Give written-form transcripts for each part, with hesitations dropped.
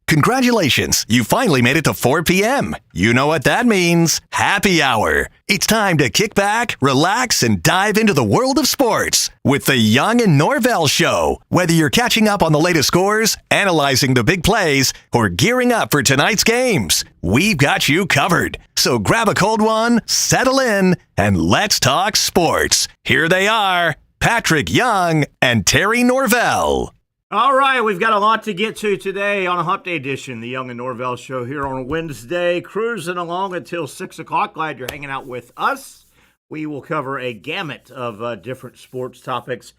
Congratulations, you finally made it to 4 p.m. You know what that means. Happy hour. It's time to kick back, relax, and dive into the world of sports with the Young and Norvelle Show. Whether you're catching up on the latest scores, analyzing the big plays, or gearing up for tonight's games, we've got you covered. So grab a cold one, settle in, and let's talk sports. Here they are, Patrick Young and Terry Norvelle. All right, we've got a lot to get to today on a Hump Day edition, the Young and Norvelle Show here on Wednesday, cruising along until 6 o'clock. Glad you're hanging out with us. We will cover a gamut of different sports topics,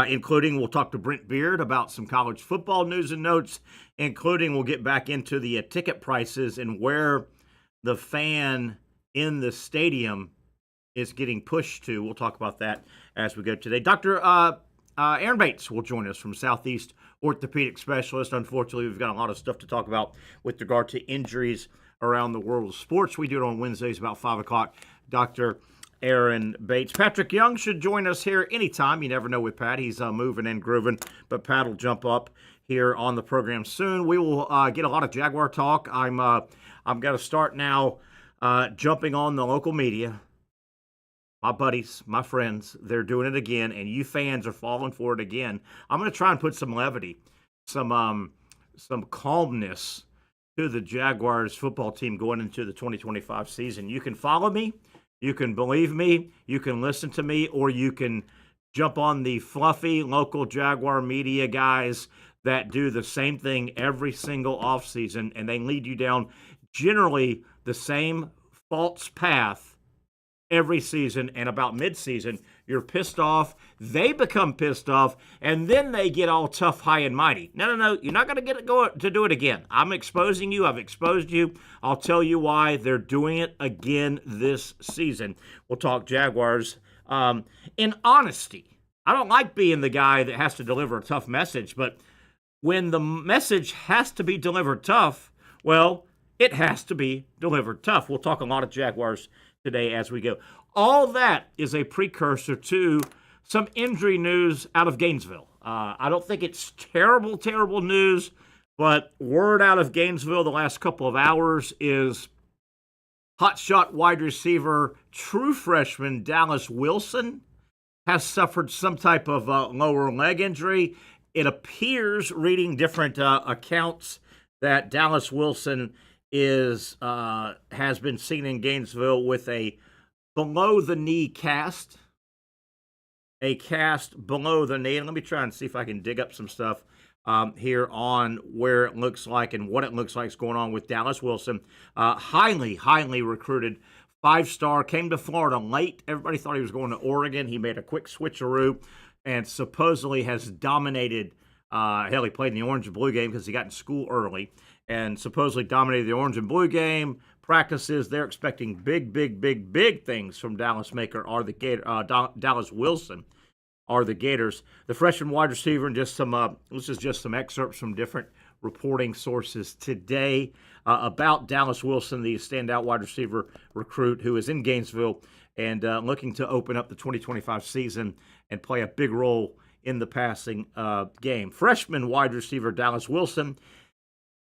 including we'll talk to Brent Beaird about some college football news and notes, including we'll get back into the ticket prices and where the fan in the stadium is getting pushed to. We'll talk about that as we go today. Dr. Aaron Bates will join us from Southeast Orthopedic Specialist. Unfortunately, we've got a lot of stuff to talk about with regard to injuries around the world of sports. We do it on Wednesdays about 5 o'clock. Dr. Aaron Bates. Patrick Young should join us here anytime. You never know with Pat. He's moving and grooving, but Pat will jump up here on the program soon. We will get a lot of Jaguar talk. I'm going to start now jumping on the local media. My buddies, my friends, they're doing it again, and you fans are falling for it again. I'm going to try and put some levity, some calmness to the Jaguars football team going into the 2025 season. You can follow me, you can believe me, you can listen to me, or you can jump on the fluffy local Jaguar media guys that do the same thing every single offseason, and they lead you down generally the same false path every season, and about mid-season, you're pissed off, they become pissed off, and then they get all tough, high, and mighty. No, you're not going to get it to do it again. I'm exposing you. I've exposed you. I'll tell you why they're doing it again this season. We'll talk Jaguars. In honesty, I don't like being the guy that has to deliver a tough message, but when the message has to be delivered tough, well, it has to be delivered tough. We'll talk a lot of Jaguars today as we go. All that is a precursor to some injury news out of Gainesville. I don't think it's terrible news, but word out of Gainesville the last couple of hours is hotshot wide receiver, true freshman Dallas Wilson has suffered some type of lower leg injury. It appears, reading different accounts, that Dallas Wilson has been seen in Gainesville with a below the knee cast, a cast below the knee. And let me try and see if I can dig up some stuff here on where it looks like and what it looks like is going on with Dallas Wilson. Highly recruited 5-star, came to Florida late. Everybody thought he was going to Oregon. He made a quick switcheroo and supposedly has dominated. Hell, he played in the orange and blue game because he got in school early and supposedly dominated the orange and blue game. Practices, they're expecting big things from Dallas Dallas Wilson are the Gators. The freshman wide receiver, and just some this is just some excerpts from different reporting sources today about Dallas Wilson, the standout wide receiver recruit who is in Gainesville and looking to open up the 2025 season and play a big role in the passing game. Freshman wide receiver Dallas Wilson,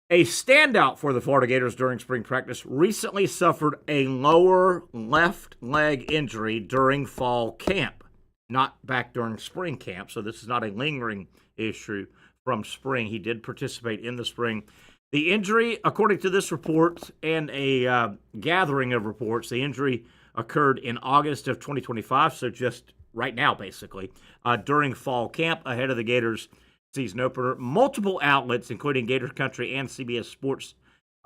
a standout for the Florida Gators during spring practice, recently suffered a lower left leg injury during fall camp, not back during spring camp, so this is not a lingering issue from spring. He did participate in the spring. The injury, according to this report and a gathering of reports, the injury occurred in August of 2025, so just right now, basically, during fall camp ahead of the Gators season opener. Multiple outlets, including Gator Country and CBS Sports,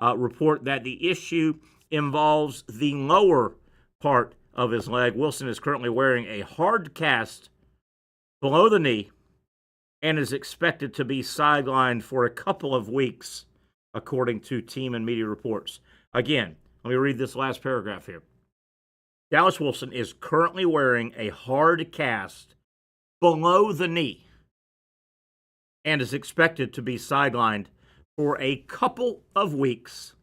report that the issue involves the lower part of his leg. Wilson is currently wearing a hard cast below the knee and is expected to be sidelined for a couple of weeks, according to team and media reports. Again, let me read this last paragraph here. Dallas Wilson is currently wearing a hard cast below the knee and is expected to be sidelined for a couple of weeks,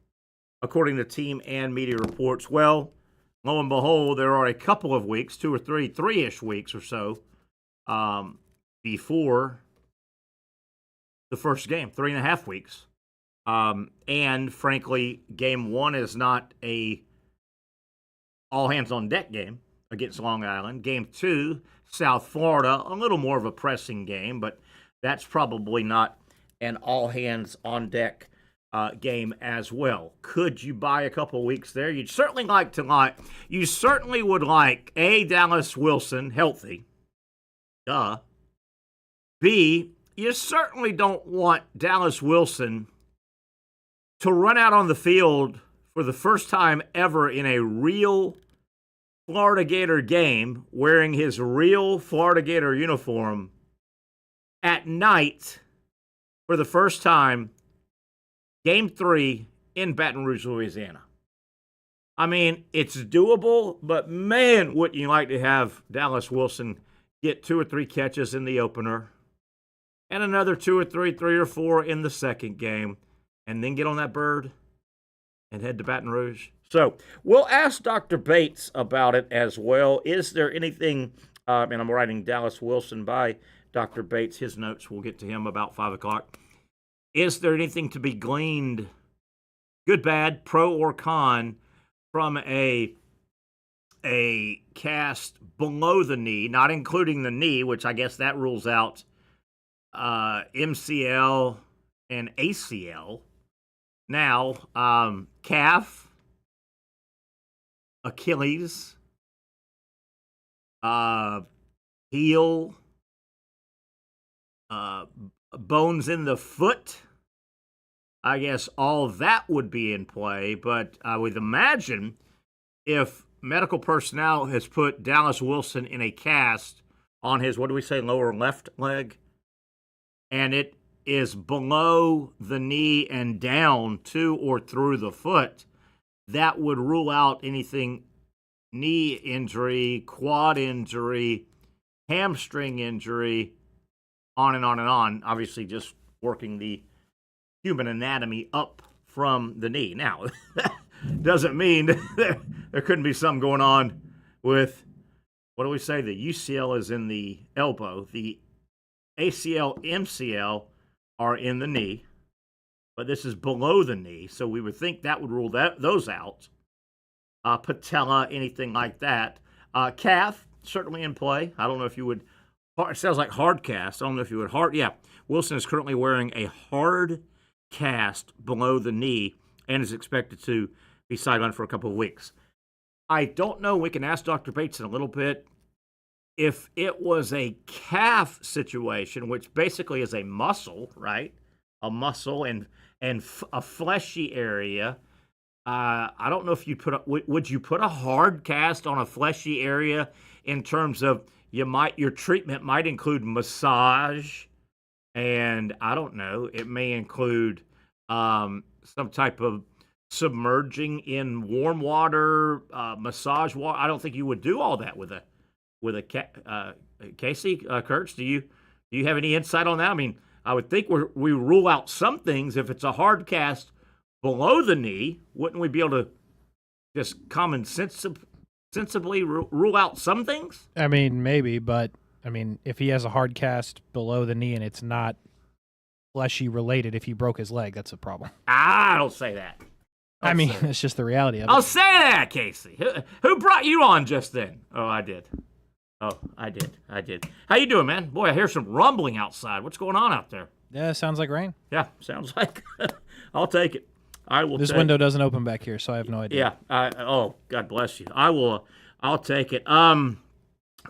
according to team and media reports. Well, lo and behold, there are a couple of weeks, 2 or 3, 3-ish weeks or so, before the first game, 3.5 weeks And frankly, game one is not a all hands on deck game against Long Island. Game two, South Florida, a little more of a pressing game, but that's probably not an all hands on deck game as well. Could you buy a couple weeks there? You certainly would like A, Dallas Wilson healthy. Duh. B, you certainly don't want Dallas Wilson to run out on the field for the first time ever in a real Florida Gator game wearing his real Florida Gator uniform at night for the first time, game 3 in Baton Rouge, Louisiana. I mean, it's doable, but man, wouldn't you like to have Dallas Wilson get 2 or 3 catches in the opener and another 2 or 3 or 4 in the second game, and then get on that bird and head to Baton Rouge? So we'll ask Dr. Bates about it as well. Is there anything, and I'm writing Dallas Wilson by Dr. Bates, his notes, we'll get to him about 5 o'clock. Is there anything to be gleaned, good, bad, pro or con, from a cast below the knee, not including the knee, which I guess that rules out MCL and ACL. Now, calf, Achilles, heel, bones in the foot. I guess all of that would be in play, but I would imagine if medical personnel has put Dallas Wilson in a cast on his, lower left leg, and it is below the knee and down to or through the foot, that would rule out anything knee injury, quad injury, hamstring injury, on and on and on. Obviously, just working the human anatomy up from the knee. Now, that doesn't mean there couldn't be something going on with, the UCL is in the elbow. The ACL, MCL are in the knee, but this is below the knee, so we would think that would rule those out. Patella, anything like that. Calf, certainly in play. I don't know if you would, it sounds like hard cast. I don't know if you would yeah. Wilson is currently wearing a hard cast below the knee and is expected to be sidelined for a couple of weeks. I don't know, we can ask Dr. Bates in a little bit, if it was a calf situation, which basically is a muscle, right? A muscle and a fleshy area. I don't know if you would you put a hard cast on a fleshy area in terms of your treatment might include massage, and I don't know, it may include some type of submerging in warm water, massage water. I don't think you would do all that with a Casey, Kurtz. Do you have any insight on that? I mean, I would think we rule out some things if it's a hard cast below the knee. Wouldn't we be able to just sensibly rule out some things? I mean, maybe, but I mean, if he has a hard cast below the knee and it's not fleshy related, if he broke his leg, that's a problem. I don't say that. I mean, it's just the reality of it. I'll say that, Casey. Who brought you on just then? Oh, I did. How you doing, man? Boy, I hear some rumbling outside. What's going on out there? Yeah, sounds like rain. Yeah, sounds like. I'll take it. I will. This window doesn't open back here, so I have no idea. Yeah. Oh, God bless you. I will. I'll take it.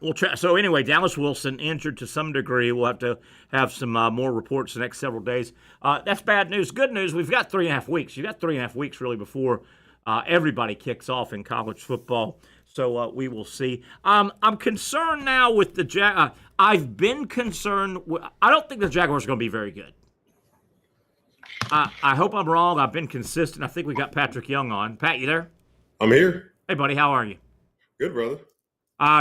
We'll try. So anyway, Dallas Wilson injured to some degree. We'll have to have some more reports the next several days. That's bad news. Good news, we've got 3.5 weeks. You've got 3.5 weeks really before everybody kicks off in college football. So we will see. I'm concerned now with the Jaguars. I've been concerned. I don't think the Jaguars are going to be very good. I hope I'm wrong. I've been consistent. I think we got Patrick Young on. Pat, you there? I'm here. Hey, buddy. How are you? Good, brother.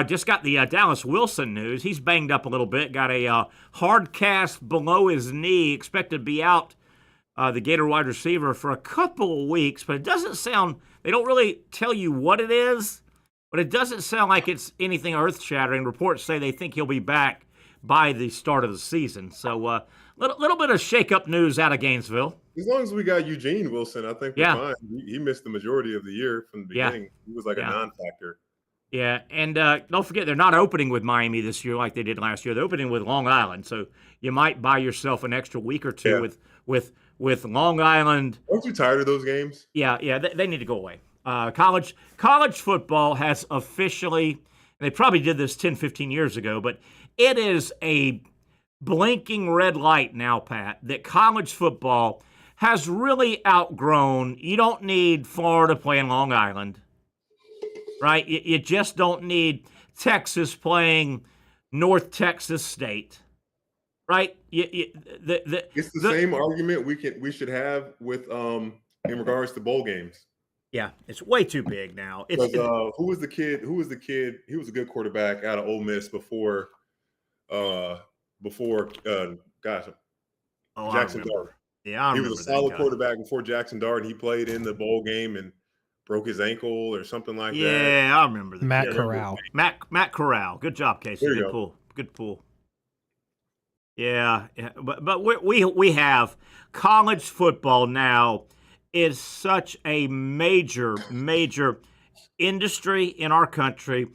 Just got the Dallas Wilson news. He's banged up a little bit. Got a hard cast below his knee. Expected to be out, the Gator wide receiver, for a couple of weeks. But it doesn't sound – they don't really tell you what it is. But it doesn't sound like it's anything earth-shattering. Reports say they think he'll be back by the start of the season. So little bit of shake-up news out of Gainesville. As long as we got Eugene Wilson, I think we're fine. He missed the majority of the year from the beginning. He was like a non-factor. Yeah, and don't forget, they're not opening with Miami this year like they did last year. They're opening with Long Island, so you might buy yourself an extra week or two with Long Island. Aren't you tired of those games? Yeah, they need to go away. College football has officially, and they probably did this 10, 15 years ago, but it is a blinking red light now, Pat, that college football has really outgrown. You don't need Florida playing Long Island. Right? You just don't need Texas playing North Texas State. Right? It's the same argument we should have with in regards to bowl games. Yeah, it's way too big now. Who was the kid? He was a good quarterback out of Ole Miss before Jackson Dart. Yeah, he was a solid quarterback before Jackson Dart, and he played in the bowl game and broke his ankle or something like that. Yeah, I remember that. Matt Corral. Matt Corral. Good job, Casey. Good pull. Yeah, but we have college football now is such a major industry in our country,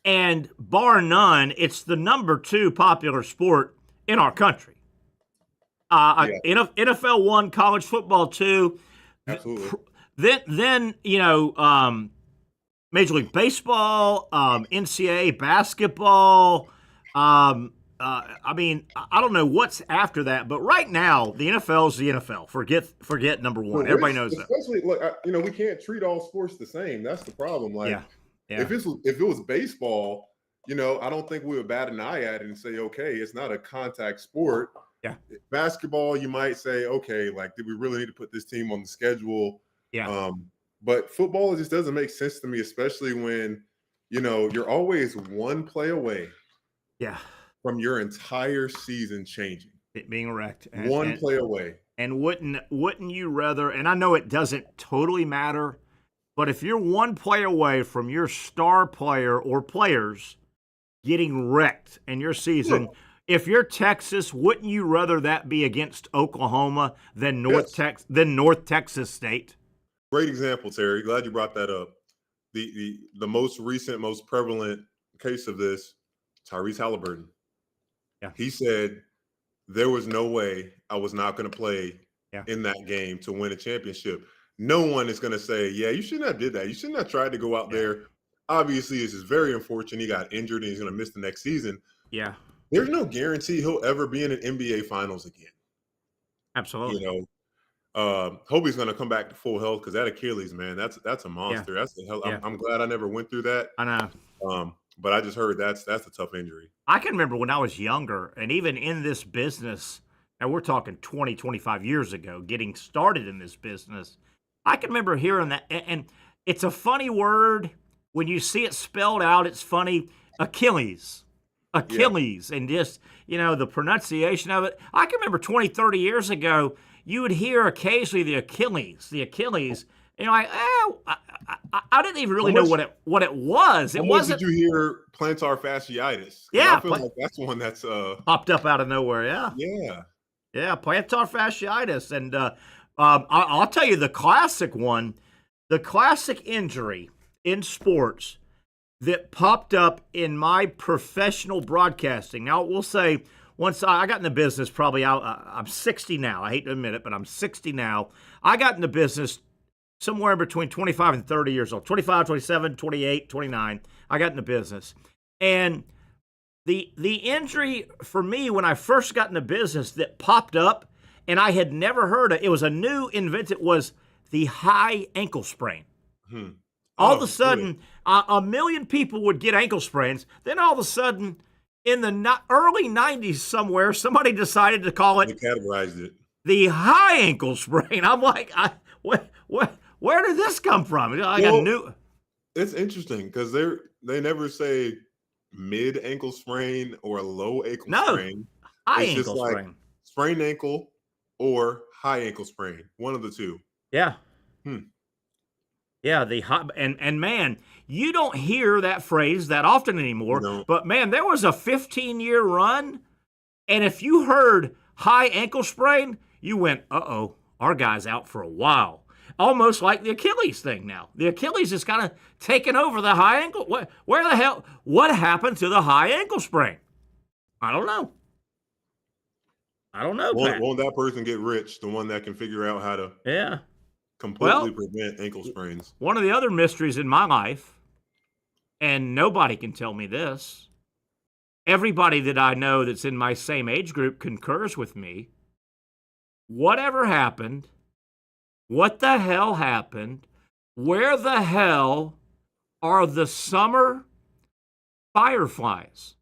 and bar none, it's the number 2 popular sport in our country. NFL 1, college football 2. Absolutely. Then Major League Baseball, NCAA basketball. I don't know what's after that, but right now the NFL is the NFL. Forget number 1. Everybody knows that. Especially, look, we can't treat all sports the same. That's the problem. If it was baseball, I don't think we would bat an eye at it and say, okay, it's not a contact sport. Yeah. Basketball, you might say, okay, did we really need to put this team on the schedule? Yeah. But football just doesn't make sense to me, especially when, you're always one play away. Yeah. From your entire season changing. It being wrecked. One play away. And wouldn't you rather, and I know it doesn't totally matter, but if you're one play away from your star player or players getting wrecked in your season, if you're Texas, wouldn't you rather that be against Oklahoma than North Texas State? Great example, Terry. Glad you brought that up. The most recent, most prevalent case of this, Tyrese Halliburton. Yeah. He said there was no way I was not going to play in that game to win a championship. No one is going to say, you shouldn't have did that. You shouldn't have tried to go out there. Obviously, this is very unfortunate. He got injured and he's going to miss the next season. Yeah. There's no guarantee he'll ever be in an NBA Finals again. Absolutely. Hope he's going to come back to full health because that Achilles, man, that's a monster. That's a hell. I'm glad I never went through that. I know. But I just heard that's a tough injury. I can remember when I was younger, and even in this business, and we're talking 20, 25 years ago, getting started in this business, I can remember hearing that, and it's a funny word. When you see it spelled out, it's funny. Achilles, and just, the pronunciation of it. I can remember 20, 30 years ago, you would hear occasionally the Achilles. I didn't even really know what it was. It wasn't. Did you hear plantar fasciitis? Yeah, I feel like that's one that's popped up out of nowhere. Yeah, plantar fasciitis, and I'll tell you the classic one, the classic injury in sports that popped up in my professional broadcasting. Now, we'll say once I got in the business, probably I'm 60 now. I hate to admit it, but I'm 60 now. I got in the business somewhere between 25 and 30 years old, 25, 27, 28, 29. I got in the business. And the injury for me when I first got in the business that popped up, and I had never heard of, it was a new invention, was the high ankle sprain. All of a sudden, a million people would get ankle sprains. Then all of a sudden, in the early 90s somewhere, somebody decided to call it. They categorized it. The high ankle sprain. I'm like, where did this come from? It's interesting because they never say mid ankle sprain or low ankle sprain. High it's ankle just sprain. Like sprained ankle or high ankle sprain. One of the two. Yeah. Yeah, the hot and man, you don't hear that phrase that often anymore. No. But man, there was a 15-year run, and if you heard high ankle sprain, you went, "Uh-oh, our guy's out for a while." Almost like the Achilles thing now. The Achilles is kind of taking over the high ankle. Where the hell? What happened to the high ankle sprain? I don't know. Pat. Won't that person get rich? The one that can figure out how to Yeah. completely prevent ankle sprains. One of the other mysteries in my life, and nobody can tell me this, everybody that I know that's in my same age group concurs with me. Whatever happened? What the hell happened? Where the hell are the summer fireflies?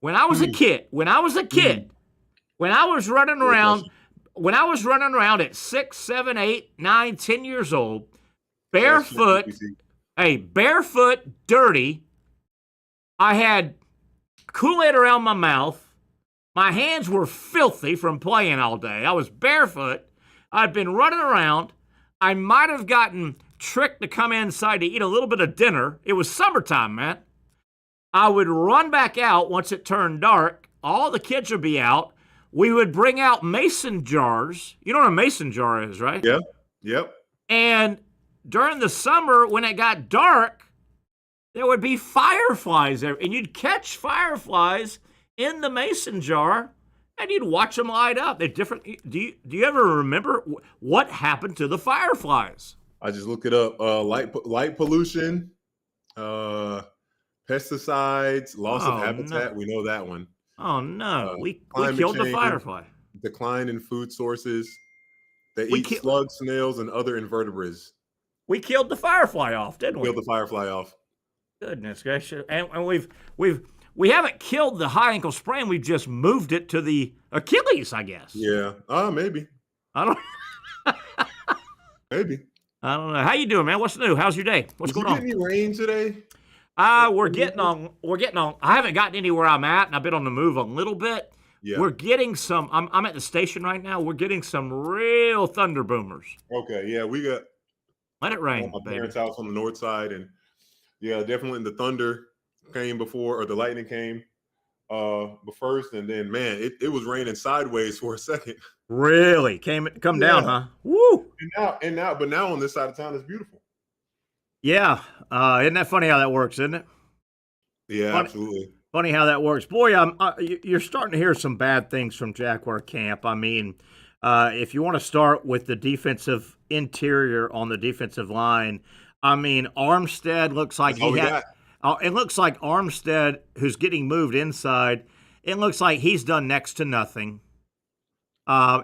When I was a kid, when I was running around at 6, 7, 8, 9, 10 years old, barefoot, dirty, I had Kool-Aid around my mouth. My hands were filthy from playing all day. I was barefoot. I'd been running around. I might have gotten tricked to come inside to eat a little bit of dinner. It was summertime, man. I would run back out once it turned dark. All the kids would be out. We would bring out mason jars. You know what a mason jar is, right? Yeah. Yep. And during the summer, when it got dark, there would be fireflies there. And you'd catch fireflies in the mason jar, and you'd watch them light up. They're different. Do you ever remember what happened to the fireflies? I just looked it up. Light pollution, pesticides, loss of habitat. No. We know that one. Oh, no. We killed the firefly. Decline in food sources. They eat slugs, snails, and other invertebrates. We killed the firefly off, didn't we? Killed the firefly off. Goodness gracious. And we haven't killed the high ankle sprain. We've just moved it to the Achilles, I guess. Yeah. Maybe. I don't Maybe. I don't know. How you doing, man? What's new? How's your day? What's going on? Did you get any rain today? We're getting on. I haven't gotten anywhere I'm at, and I've been on the move a little bit. Yeah. We're getting some. I'm at the station right now. We're getting some real thunder boomers. Okay. Yeah, we got. Let it rain, my baby. parents' house on the north side, and yeah, definitely the thunder came before, or the lightning came first, and then man, it was raining sideways for a second. Really? Come down, huh? Woo! And now on this side of town, it's beautiful. Yeah. Isn't that funny how that works, isn't it? Yeah, absolutely. Funny how that works. Boy, you're starting to hear some bad things from Jaguar camp. I mean, if you want to start with the defensive interior on the defensive line, I mean, Armstead looks like it looks like Armstead, who's getting moved inside, it looks like he's done next to nothing.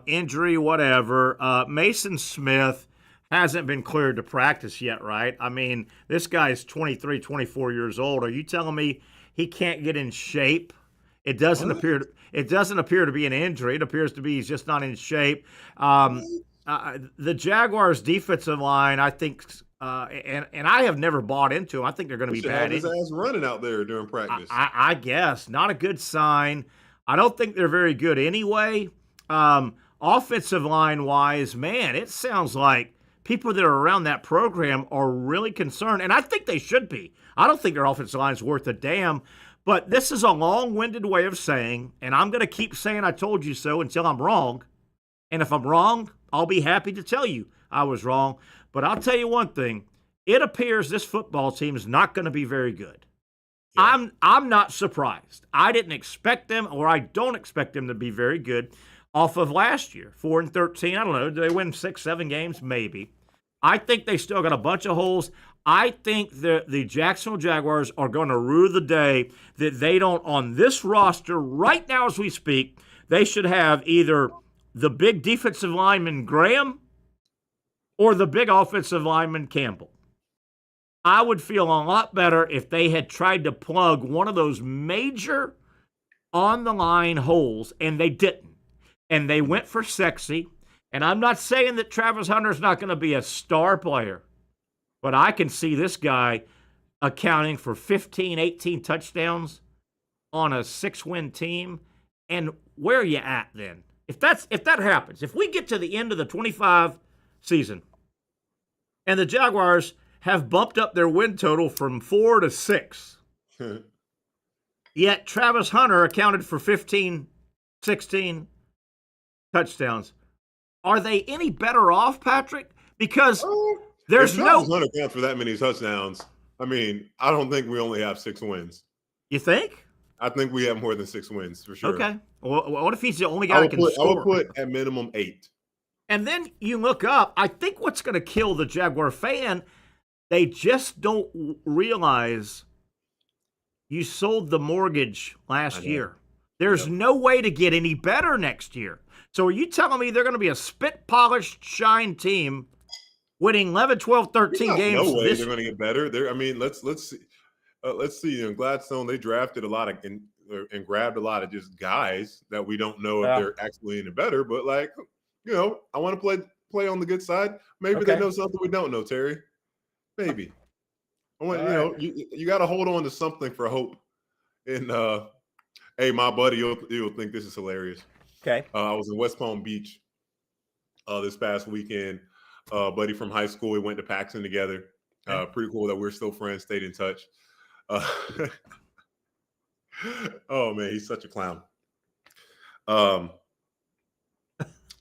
Injury, whatever. Mason Smith hasn't been cleared to practice yet, right? I mean, this guy's 23, 24 years old. Are you telling me he can't get in shape? It doesn't appear to be an injury. It appears to be he's just not in shape. The Jaguars' defensive line, I think, and I have never bought into them. I think they're going to be bad. His ass running out there during practice. I guess not a good sign. I don't think they're very good anyway. Offensive line wise, man, it sounds like people that are around that program are really concerned, and I think they should be. I don't think their offensive line is worth a damn, but this is a long-winded way of saying, and I'm going to keep saying I told you so until I'm wrong, and if I'm wrong, I'll be happy to tell you I was wrong, but I'll tell you one thing. It appears this football team is not going to be very good. Yeah. I'm not surprised. I didn't expect them, or I don't expect them to be very good off of last year, 4-13. I don't know. Do they win 6, 7 games? Maybe. I think they still got a bunch of holes. I think the Jacksonville Jaguars are going to rue the day that they don't, on this roster right now as we speak, they should have either the big defensive lineman Graham or the big offensive lineman Campbell. I would feel a lot better if they had tried to plug one of those major on-the-line holes, and they didn't. And they went for sexy. And I'm not saying that Travis Hunter's not going to be a star player, but I can see this guy accounting for 15, 18 touchdowns on a 6-win team. And where are you at then? If that happens, if we get to the end of the 25 season and the Jaguars have bumped up their win total from 4 to 6. Yet Travis Hunter accounted for 15, 16 touchdowns. Are they any better off, Patrick? Because there's no Hunter accounts for that many touchdowns. I mean, I don't think we only have 6 wins. You think? I think we have more than 6 wins for sure. Okay. Well, what if he's the only guy that can score? I would put at minimum 8. And then you look up. I think what's going to kill the Jaguar fan, they just don't realize you sold the mortgage last year. There's no way to get any better next year. So are you telling me they're going to be a spit-polished, shine team winning 11, 12, 13 games? No way they're going to get better. Let's see. Let's see. In Gladstone, they drafted a lot of and grabbed a lot of just guys that we don't know if they're actually any better. But I want to play on the good side. Maybe they know something we don't know, Terry. Maybe. I want you got to hold on to something for hope. And hey, my buddy, you'll think this is hilarious. Okay. I was in West Palm Beach this past weekend. Buddy from high school, we went to Paxton together. Pretty cool that we're still friends, stayed in touch. Oh man, he's such a clown. Dang,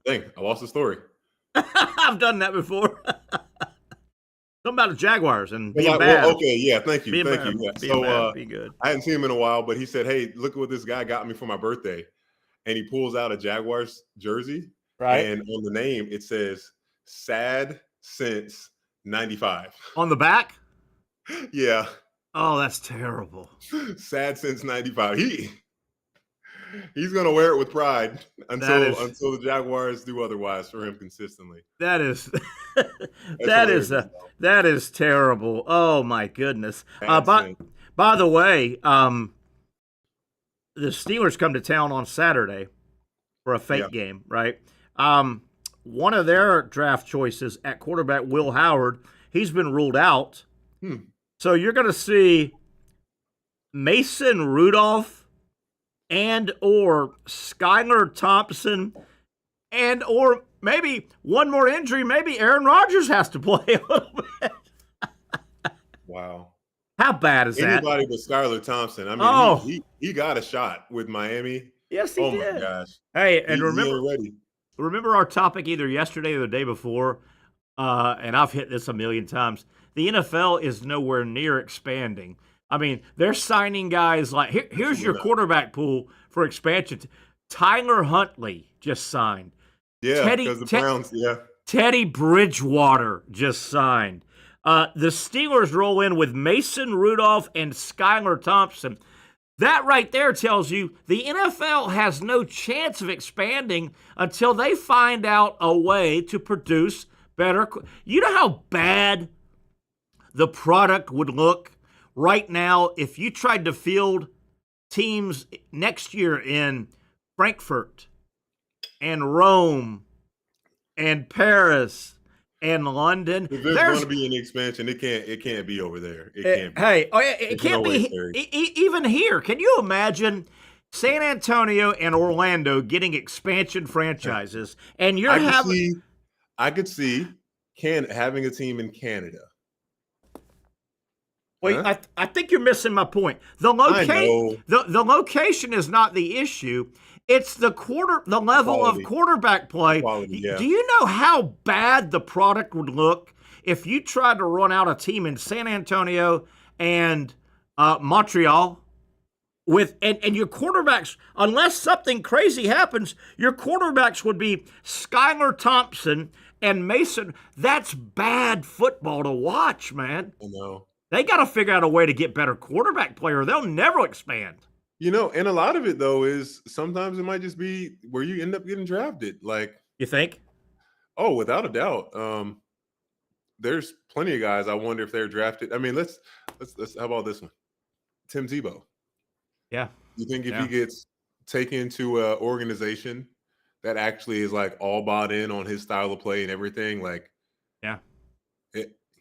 I lost the story. I've done that before. Something about the Jaguars and being bad. Well, okay, yeah, thank you. Yeah. So be good. I hadn't seen him in a while, but he said, "Hey, look at what this guy got me for my birthday." And he pulls out a Jaguars jersey. Right. And on the name, it says "Sad since '95." On the back? Yeah. Oh, that's terrible. Sad since '95. He's gonna wear it with pride until the Jaguars do otherwise for him consistently. That is that is terrible. Oh my goodness. By the way, the Steelers come to town on Saturday for a fake game, right? One of their draft choices at quarterback, Will Howard, he's been ruled out. So you're going to see Mason Rudolph and or Skylar Thompson and or maybe one more injury. Maybe Aaron Rodgers has to play a little bit. Wow. How bad is that? Anybody but Skylar Thompson. I mean, he got a shot with Miami. Yes, he did. Oh, my gosh. Hey, and remember our topic either yesterday or the day before, and I've hit this a million times. The NFL is nowhere near expanding. I mean, they're signing guys like here's your quarterback pool for expansion. Tyler Huntley just signed. Yeah, because the Browns, Teddy Bridgewater just signed. The Steelers roll in with Mason Rudolph and Skylar Thompson. That right there tells you the NFL has no chance of expanding until they find out a way to produce better. You know how bad the product would look right now if you tried to field teams next year in Frankfurt and Rome and Paris and London. If there's going to be an expansion, it can't be over there. It can't be. Hey, it can't be even here. Can you imagine San Antonio and Orlando getting expansion franchises, and I could see having a team in Canada. Well, huh? I think you're missing my point. The location is not the issue. It's the level Quality. of quarterback play. Quality, yeah. Do you know how bad the product would look if you tried to run out a team in San Antonio and Montreal and your quarterbacks, unless something crazy happens, your quarterbacks would be Skylar Thompson and Mason. That's bad football to watch, man. I know. They got to figure out a way to get better quarterback play or they'll never expand. And a lot of it, though, is sometimes it might just be where you end up getting drafted. Like, you think? Oh, without a doubt. There's plenty of guys I wonder if they're drafted. I mean, let's how about this one? Tim Tebow. Yeah. You think if he gets taken to an organization that actually is like all bought in on his style of play and everything, like,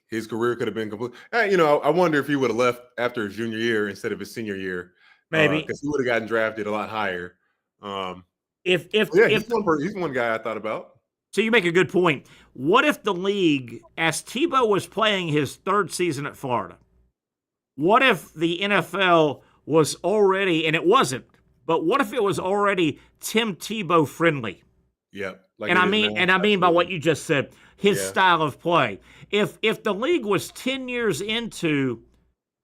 his career could have been complete. I wonder if he would have left after his junior year instead of his senior year. Maybe because he would have gotten drafted a lot higher. He's one guy I thought about. So you make a good point. What if the league, as Tebow was playing his third season at Florida, what if the NFL was already, and it wasn't, but what if it was already Tim Tebow friendly? Yeah. And I mean by what you just said, his style of play. If the league was 10 years into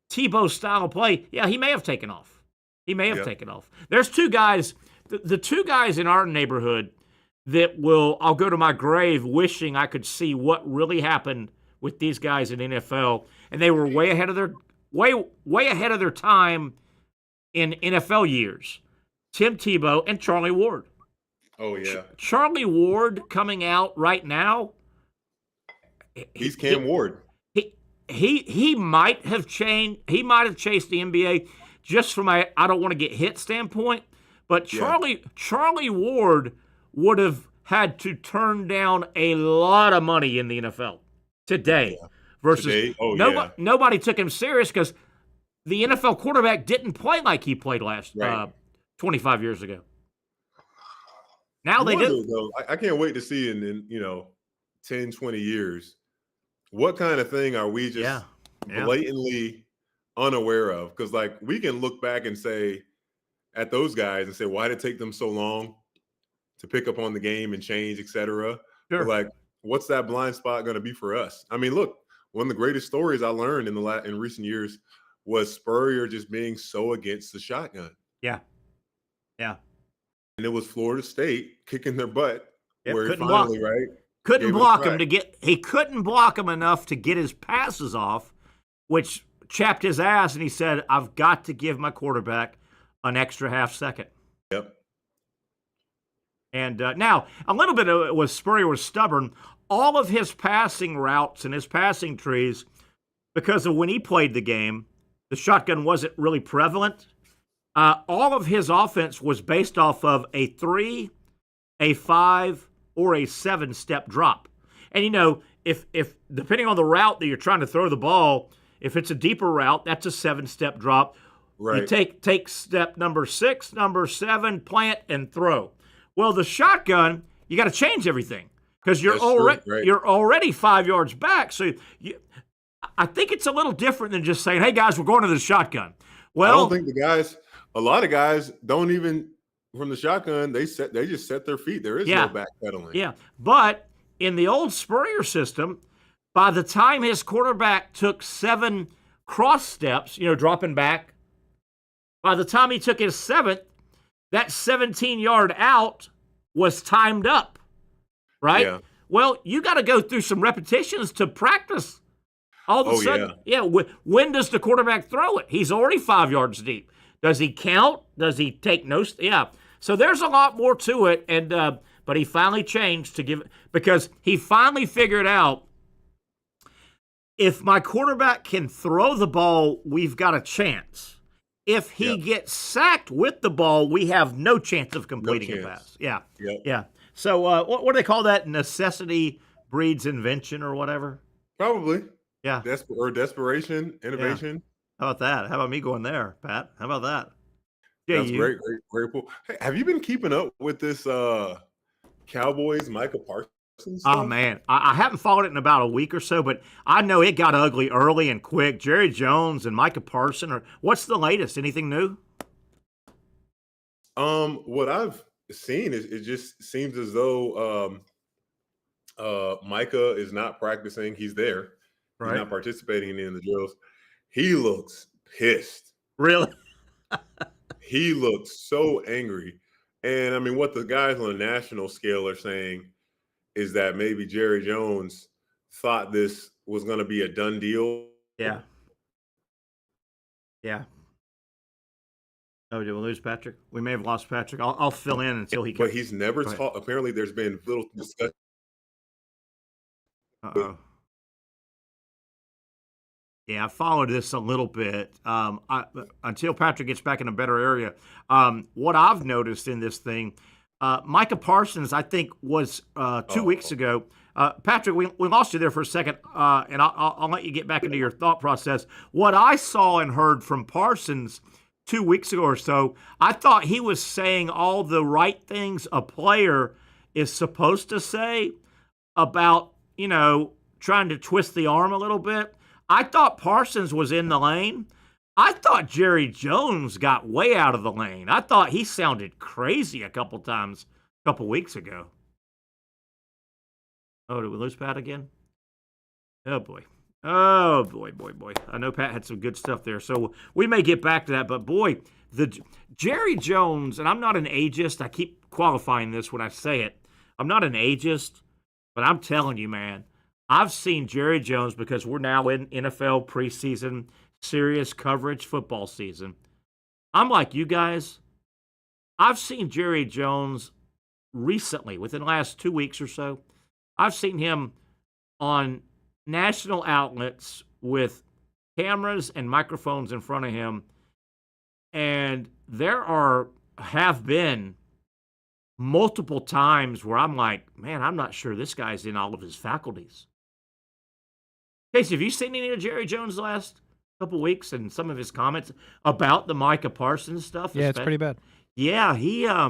Tebow's style of play, yeah, he may have taken off. He may have taken off. There's two guys, the two guys in our neighborhood that I'll go to my grave wishing I could see what really happened with these guys in NFL, and they were way ahead of their time in NFL years. Tim Tebow and Charlie Ward. Oh yeah. Charlie Ward coming out right now. He's Cam Ward. He might have changed. He might have chased the NBA just from I don't want to get hit standpoint. But Charlie Ward would have had to turn down a lot of money in the NFL today versus nobody took him serious because the NFL quarterback didn't play like he played 25 years ago. Now they do. Though, I can't wait to see in 10, 20 years, what kind of thing are we just blatantly unaware of? Because we can look back and say at those guys and say, why did it take them so long to pick up on the game and change, et cetera? Sure. But what's that blind spot going to be for us? I mean, look, one of the greatest stories I learned in recent years was Spurrier just being so against the shotgun. Yeah. Yeah. And it was Florida State kicking their butt where he finally, couldn't block him he couldn't block him enough to get his passes off, which chapped his ass, and he said, I've got to give my quarterback an extra half second. Yep. And now, a little bit of it was Spurrier was stubborn. All of his passing routes and his passing trees, because of when he played the game, the shotgun wasn't really prevalent. All of his offense was based off of a 3, a 5, or a 7-step drop. And, if depending on the route that you're trying to throw the ball, if it's a deeper route, that's a 7-step drop. Right. You take step number 6, number 7, plant, and throw. Well, the shotgun, you got to change everything because you're already 5 yards back. So I think it's a little different than just saying, hey, guys, we're going to the shotgun. Well, I don't think a lot of guys don't even from the shotgun. They just set their feet. There is no backpedaling. Yeah, but in the old Spurrier system, by the time his quarterback took 7 cross steps, dropping back, by the time he took his 7th, that 17-yard out was timed up, right? Yeah. Well, you got to go through some repetitions to practice. All of a sudden, when does the quarterback throw it? He's already 5 yards deep. Does he count? Does he take no? Yeah. So there's a lot more to it, and but he finally changed because he finally figured out if my quarterback can throw the ball, we've got a chance. If he gets sacked with the ball, we have no chance of completing a pass. Yeah. Yep. Yeah. So what do they call that? Necessity breeds invention or whatever? Probably. Yeah. Desperation, innovation. Yeah. How about that? How about me going there, Pat? How about that? That's great cool. Hey, have you been keeping up with this Cowboys Micah Parsons stuff? Oh, man. I haven't followed it in about a week or so, but I know it got ugly early and quick. Jerry Jones and Micah Parsons. What's the latest? Anything new? What I've seen is it just seems as though Micah is not practicing. He's there. Right. He's not participating in any of the drills. He looks pissed. Really? He looks so angry. And I mean, what the guys on a national scale are saying is that maybe Jerry Jones thought this was going to be a done deal. Yeah. Yeah. Oh, did we lose Patrick? We may have lost Patrick. I'll fill in until he can. But he's never taught. Apparently, there's been little discussion. Uh-oh. Yeah, I followed this a little bit until Patrick gets back in a better area. What I've noticed in this thing, Micah Parsons, I think, was 2 weeks ago. Patrick, we lost you there for a second, and I'll let you get back into your thought process. What I saw and heard from Parsons 2 weeks ago or so, I thought he was saying all the right things a player is supposed to say about, trying to twist the arm a little bit. I thought Parsons was in the lane. I thought Jerry Jones got way out of the lane. I thought he sounded crazy a couple times a couple weeks ago. Oh, did we lose Pat again? Oh, boy. Oh, boy. I know Pat had some good stuff there, so we may get back to that. But, boy, the Jerry Jones, and I'm not an ageist. I keep qualifying this when I say it. I'm not an ageist, but I'm telling you, man, I've seen Jerry Jones because we're now in NFL preseason, serious coverage football season. I'm like you guys. I've seen Jerry Jones recently, within the last 2 weeks or so. I've seen him on national outlets with cameras and microphones in front of him, and there have been multiple times where I'm like, man, I'm not sure this guy's in all of his faculties. Casey, have you seen any of Jerry Jones the last couple weeks and some of his comments about the Micah Parsons stuff? Yeah, it's pretty bad. Yeah, he, I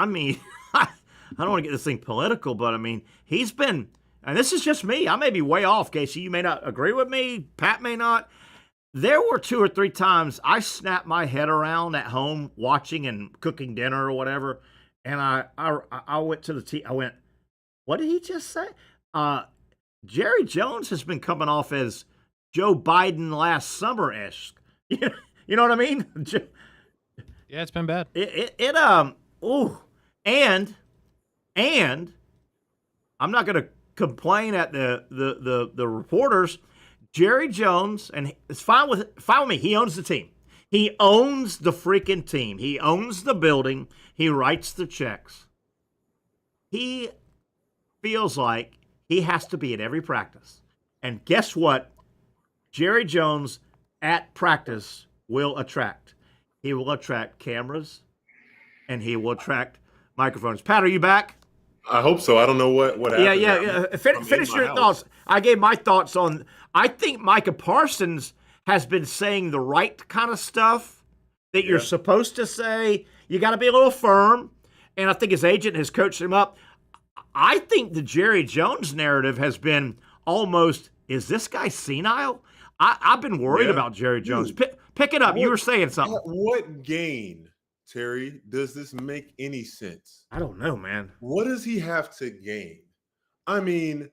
mean, I don't want to get this thing political, but I mean, he's been, and this is just me, I may be way off, Casey, you may not agree with me, Pat may not. There were 2 or 3 times I snapped my head around at home watching and cooking dinner or whatever, and I went to the TV. I went, what did he just say? Jerry Jones has been coming off as Joe Biden last summer-ish. You know what I mean? Yeah, it's been bad. And I'm not going to complain at the reporters. Jerry Jones, and it's fine with me. He owns the team. He owns the freaking team. He owns the building. He writes the checks. He feels like he has to be at every practice. And guess what? Jerry Jones at practice will attract. He will attract cameras, and he will attract microphones. Pat, are you back? I hope so. I don't know what happened. Yeah. Finish your thoughts. I gave my thoughts on. I think Micah Parsons has been saying the right kind of stuff that you're supposed to say. You got to be a little firm, and I think his agent has coached him up. I think the Jerry Jones narrative has been almost, is this guy senile? I've been worried about Jerry Jones. Pick it up. You were saying something. What gain, Terry, does this make any sense? I don't know, man. What does he have to gain? I mean,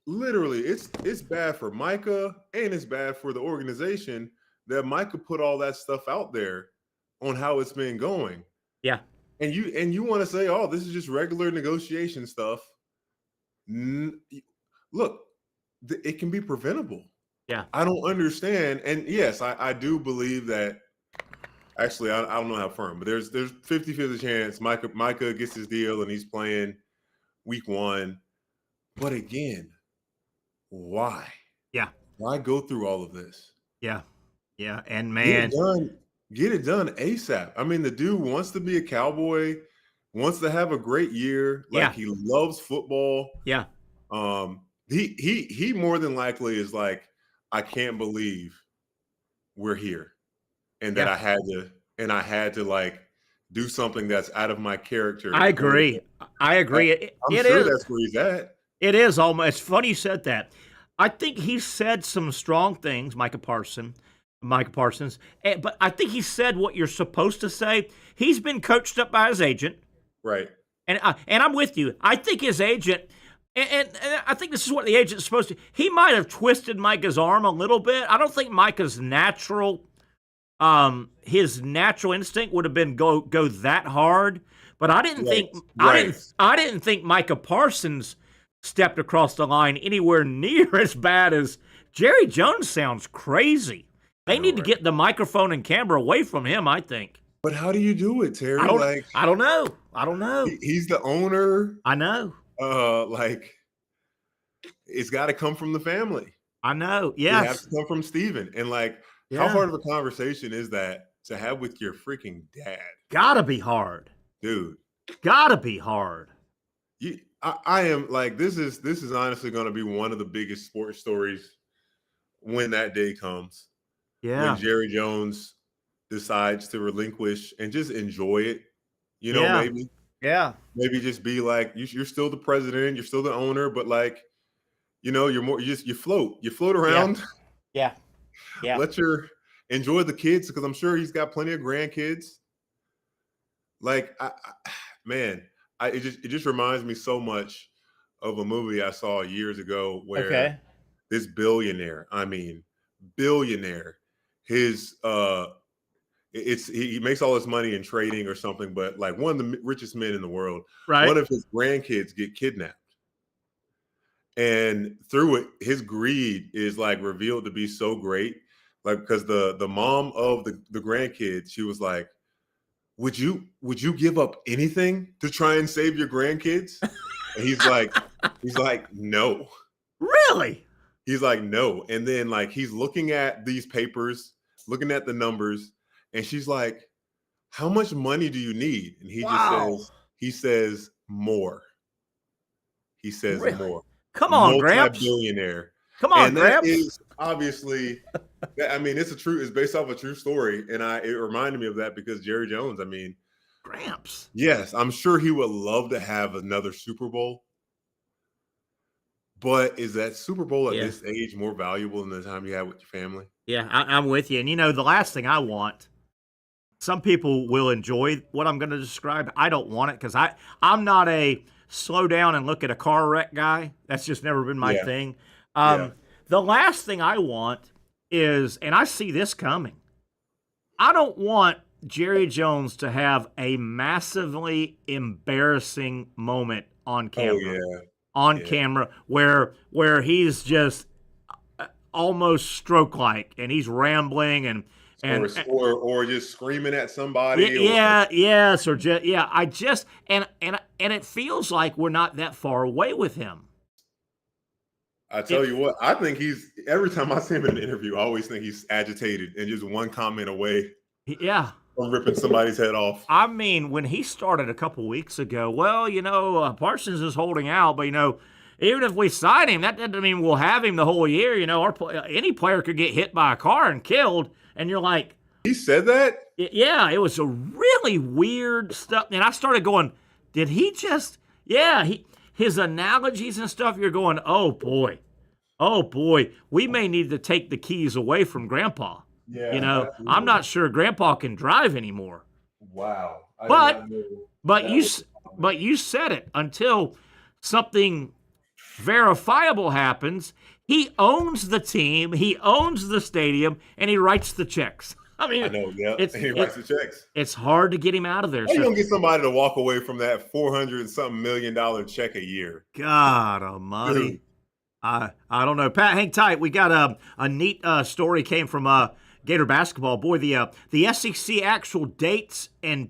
literally, it's bad for Micah and it's bad for the organization that Micah put all that stuff out there on how it's been going. Yeah. And you want to say, oh, this is just regular negotiation stuff. Look, it can be preventable. Yeah. I don't understand. And yes, I do believe that. Actually, I don't know how firm, but there's 50-50 chance Micah gets his deal and he's playing week 1. But again, why? Yeah. Why go through all of this? Yeah. Yeah. And man, get it done ASAP. I mean, the dude wants to be a Cowboy, wants to have a great year. Like he loves football. Yeah. He more than likely is like, I can't believe we're here. And that I had to like do something that's out of my character. I agree. I'm sure that's where he's at. It is almost. It's funny you said that. I think he said some strong things, Micah Parsons, but I think he said what you're supposed to say. He's been coached up by his agent, right? And I'm with you. I think his agent. And I think this is what the agent's supposed to. He might have twisted Micah's arm a little bit. I don't think Micah's his natural instinct would have been go that hard. But I didn't I didn't think Micah Parsons stepped across the line anywhere near as bad as Jerry Jones. Sounds crazy. They need to get the microphone and camera away from him, I think. But how do you do it, Terry? I don't know. He's the owner. I know. It's got to come from the family. I know. Yes. It has to come from Steven. And how hard of a conversation is that to have with your freaking dad? Gotta be hard. Dude. Gotta be hard. I am like, this is honestly going to be one of the biggest sports stories when that day comes. Yeah. When Jerry Jones decides to relinquish and just enjoy it, maybe. Yeah. Maybe just be like, you're still the president, you're still the owner, but like, you're more, you float around. Yeah. Yeah. Enjoy the kids, because I'm sure he's got plenty of grandkids. Like, it just reminds me so much of a movie I saw years ago where this billionaire, his he makes all his money in trading or something, but like one of the richest men in the world, Right. one of his grandkids get kidnapped. And through it, his greed is like revealed to be so great. Like, because the mom of the grandkids, she was like, would you give up anything to try and save your grandkids? And he's like, no. Really? He's like, no. And then like he's looking at these papers, looking at the numbers, and she's like, how much money do you need? And he says more. He says more. Come on, Gramps. Multi-billionaire. Come on, and Gramps. That is obviously, it's based off a true story. And it reminded me of that because Jerry Jones, Gramps. Yes, I'm sure he would love to have another Super Bowl. But is that Super Bowl at this age more valuable than the time you had with your family? Yeah, I'm with you. And the last thing I want, some people will enjoy what I'm going to describe. I don't want it because I'm not a slow down and look at a car wreck guy. That's just never been my thing. The last thing I want is, and I see this coming, I don't want Jerry Jones to have a massively embarrassing moment on camera. Camera where he's just almost stroke-like and he's rambling and or just screaming at somebody. And it feels like we're not that far away with him. I tell you what, I think every time I see him in an interview, I always think he's agitated and just one comment away. Yeah. From ripping somebody's head off. When he started a couple weeks ago, Parsons is holding out, but even if we sign him, that doesn't mean we'll have him the whole year. Any player could get hit by a car and killed, and you're like, he said that? Yeah, it was a really weird stuff. And I started going, did he just? Yeah, his analogies and stuff. You're going, oh boy, we may need to take the keys away from Grandpa. Yeah, I'm not sure Grandpa can drive anymore. Wow. But you said it. Until something verifiable happens, he owns the team, he owns the stadium, and he writes the checks. I know, yeah. He writes the checks. It's hard to get him out of there. How you gonna get somebody to walk away from that $400-something million check a year? God almighty. Dude. I don't know. Pat, hang tight. We got a neat story came from Gator basketball. Boy, the SEC actual dates and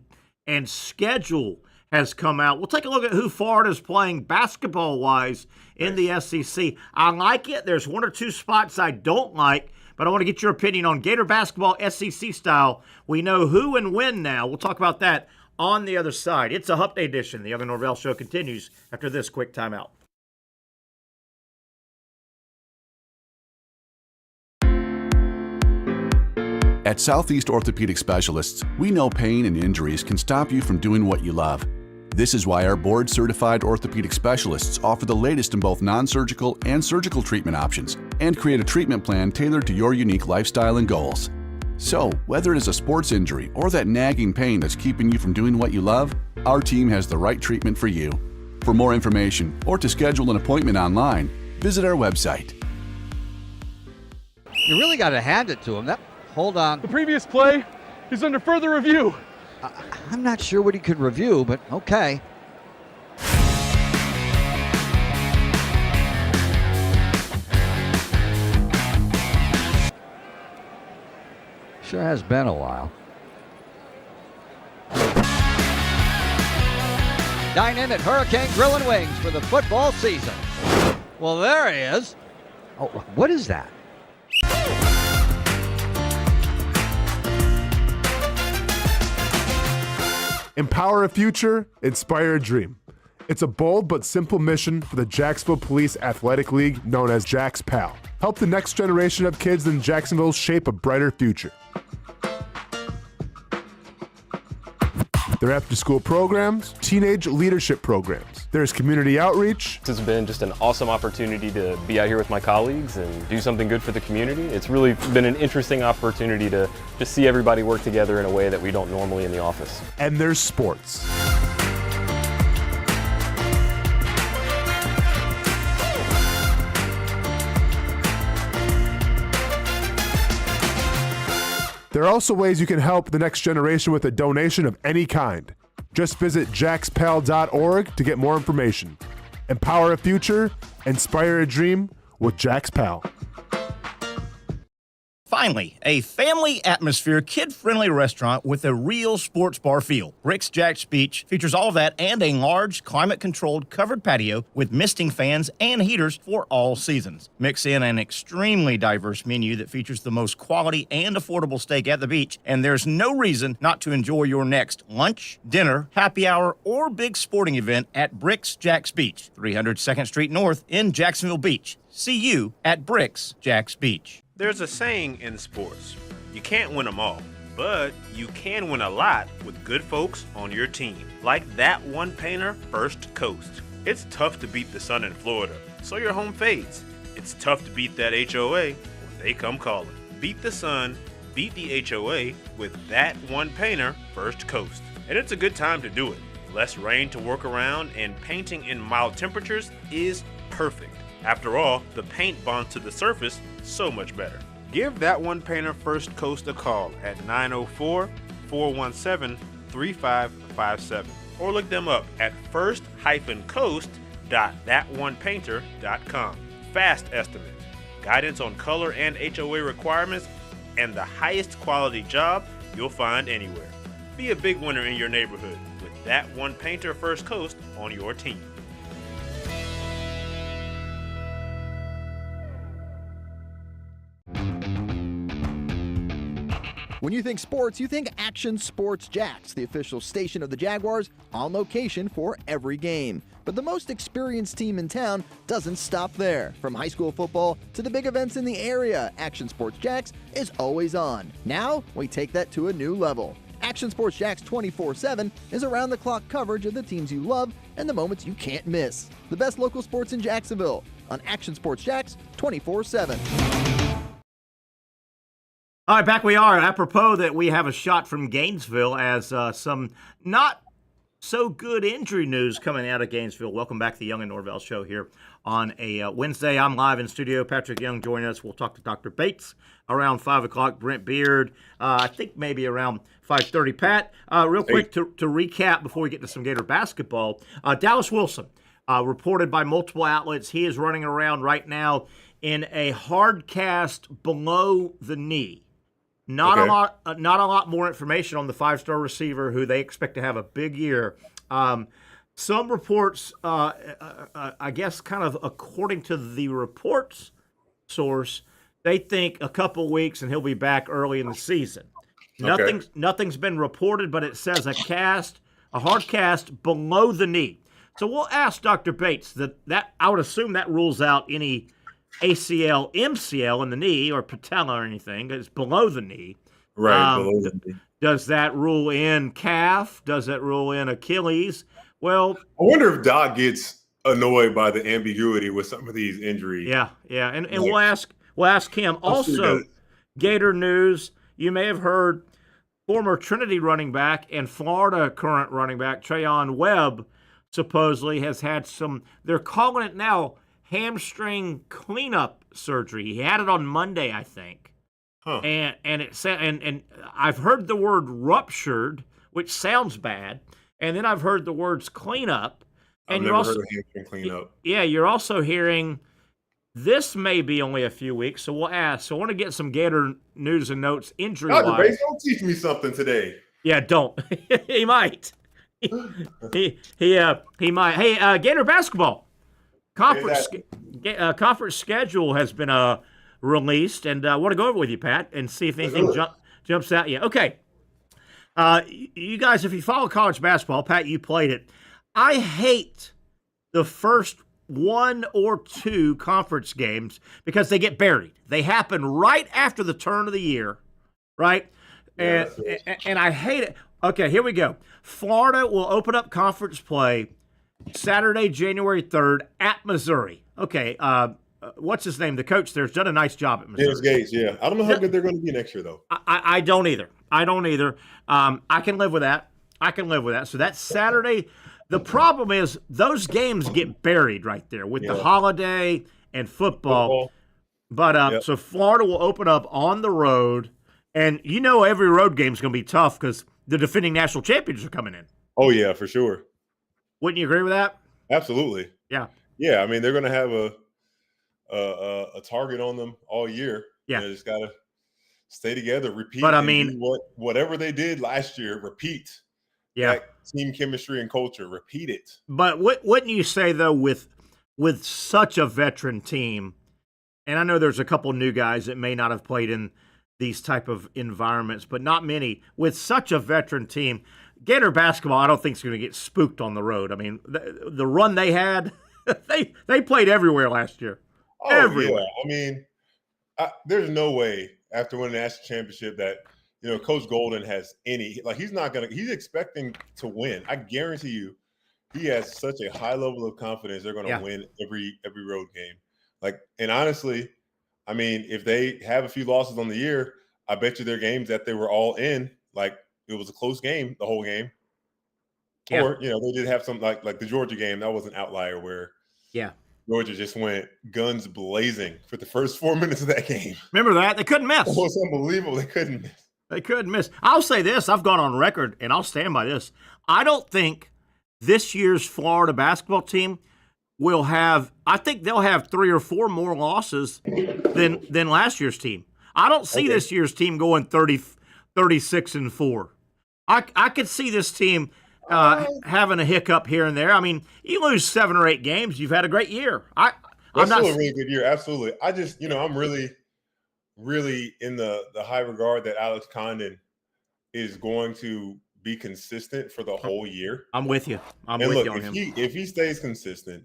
schedule has come out. We'll take a look at who Florida's playing basketball-wise in the SEC. I like it. There's one or two spots I don't like, but I want to get your opinion on Gator basketball SEC style. We know who and when now. We'll talk about that on the other side. It's a Hump Day edition. The Young and Norvelle Show continues after this quick timeout. At Southeast Orthopedic Specialists, we know pain and injuries can stop you from doing what you love. This is why our board-certified orthopedic specialists offer the latest in both non-surgical and surgical treatment options and create a treatment plan tailored to your unique lifestyle and goals. So, whether it is a sports injury or that nagging pain that's keeping you from doing what you love, our team has the right treatment for you. For more information or to schedule an appointment online, visit our website. You really got to hand it to him. Hold on. The previous play is under further review. I'm not sure what he could review, but okay. Sure has been a while. Dine in at Hurricane Grill and Wings for the football season. Well, there he is. Oh, what is that? Empower a future, inspire a dream. It's a bold but simple mission for the Jacksonville Police Athletic League known as Jax PAL. Help the next generation of kids in Jacksonville shape a brighter future. their after-school programs, teenage leadership programs. There's community outreach. It's been just an awesome opportunity to be out here with my colleagues and do something good for the community. It's really been an interesting opportunity to just see everybody work together in a way that we don't normally in the office. And there's sports. There are also ways you can help the next generation with a donation of any kind. Just visit jaxpal.org to get more information. Empower a future, inspire a dream with Jax Pal. Finally, a family atmosphere, kid-friendly restaurant with a real sports bar feel. Bricks Jax Beach features all of that and a large, climate-controlled covered patio with misting fans and heaters for all seasons. Mix in an extremely diverse menu that features the most quality and affordable steak at the beach, and there's no reason not to enjoy your next lunch, dinner, happy hour, or big sporting event at Bricks Jax Beach, 300 2nd Street North in Jacksonville Beach. See you at Bricks Jax Beach. There's a saying in sports, you can't win them all, but you can win a lot with good folks on your team. Like that one painter, First Coast. It's tough to beat the sun in Florida, so your home fades. It's tough to beat that HOA when they come calling. Beat the sun, beat the HOA with that one painter, First Coast. And it's a good time to do it. Less rain to work around and painting in mild temperatures is perfect. After all, the paint bonds to the surface so much better. Give that one painter First Coast a call at 904-417-3557 or look them up at first-coast.thatonepainter.com. Fast estimate, guidance on color and HOA requirements, and the highest quality job you'll find anywhere. Be a big winner in your neighborhood with that one painter First Coast on your team. When you think sports, you think Action Sports Jax, the official station of the Jaguars, on location for every game. But the most experienced team in town doesn't stop there. From high school football to the big events in the area, Action Sports Jax is always on. Now, we take that to a new level. Action Sports Jax 24/7 is around-the-clock coverage of the teams you love and the moments you can't miss. The best local sports in Jacksonville on Action Sports Jax 24/7. All right, back we are. Apropos that we have a shot from Gainesville as some not so good injury news coming out of Gainesville. Welcome back to the Young and Norvelle show here on a Wednesday. I'm live in studio. Patrick Young joining us. We'll talk to Dr. Bates around 5 o'clock. Brent Beaird, I think maybe around 5:30. Pat, real quick to recap before we get to some Gator basketball. Dallas Wilson, reported by multiple outlets, he is running around right now in a hard cast below the knee. Not a lot more information on the five-star receiver who they expect to have a big year. Some reports, I guess, kind of according to the reports source, they think a couple weeks and he'll be back early in the season. Nothing's been reported, but it says a hard cast below the knee. So we'll ask Dr. Bates that I would assume that rules out any ACL, MCL in the knee or patella or anything. It's below the knee. Right, below the knee. Does that rule in calf? Does that rule in Achilles? Well, I wonder if Doc gets annoyed by the ambiguity with some of these injuries. Yeah. And we'll ask him. Also, Gator news, you may have heard former Trinity running back and Florida current running back Trayon Webb supposedly has had they're calling it now, hamstring cleanup surgery. He had it on Monday, I think. And it said, and I've heard the word ruptured, which sounds bad, and then I've heard the words cleanup. And I've never heard of hamstring cleanup. Yeah, you're also hearing this may be only a few weeks, so we'll ask. So I want to get some Gator news and notes injury-wise. Dr. Bates, don't teach me something today. Yeah, don't. He might. He might. Hey, Gator basketball. Conference schedule has been released, and I want to go over with you, Pat, and see if anything jumps out. Yeah, okay. You guys, if you follow college basketball, Pat, you played it. I hate the first 1 or 2 conference games because they get buried. They happen right after the turn of the year, right? And I hate it. Okay, here we go. Florida will open up conference play Saturday, January 3rd at Missouri. Okay, what's his name? The coach there's done a nice job at Missouri. Dennis Gates, yeah. I don't know how good they're going to be next year, though. I don't either. I can live with that. So that's Saturday. The problem is those games get buried right there with the holiday and football. But so Florida will open up on the road, and every road game is going to be tough because the defending national champions are coming in. Oh yeah, for sure. Wouldn't you agree with that? Absolutely. Yeah. Yeah, I mean they're going to have a target on them all year. Yeah, they just got to stay together, repeat. But do whatever they did last year, repeat. Yeah, that team chemistry and culture, repeat it. But wouldn't you say though, with such a veteran team, and I know there's a couple new guys that may not have played in these type of environments, but not many. With such a veteran team, Gator basketball, I don't think is going to get spooked on the road. I mean, the run they had, they played everywhere last year. Oh, everywhere. Yeah. I mean, there's no way after winning the national championship that Coach Golden has he's expecting to win. I guarantee you, he has such a high level of confidence they're going to win every road game. And honestly, I mean, if they have a few losses on the year, I bet you their games that they were all in, it was a close game, the whole game. Yeah. Or, they did have some like the Georgia game. That was an outlier where Georgia just went guns blazing for the first 4 minutes of that game. Remember that? They couldn't miss. It was unbelievable. They couldn't miss. They couldn't miss. I'll say this. I've gone on record, and I'll stand by this. I don't think this year's Florida basketball team will have – I think they'll have 3 or 4 more losses than last year's team. I don't see this year's team going 36-4. I could see this team having a hiccup here and there. I mean, you lose 7 or 8 games, you've had a great year. That's still a really good year, absolutely. I just, I'm really in the high regard that Alex Condon is going to be consistent for the whole year. I'm with you. I'm with you on him. If he stays consistent,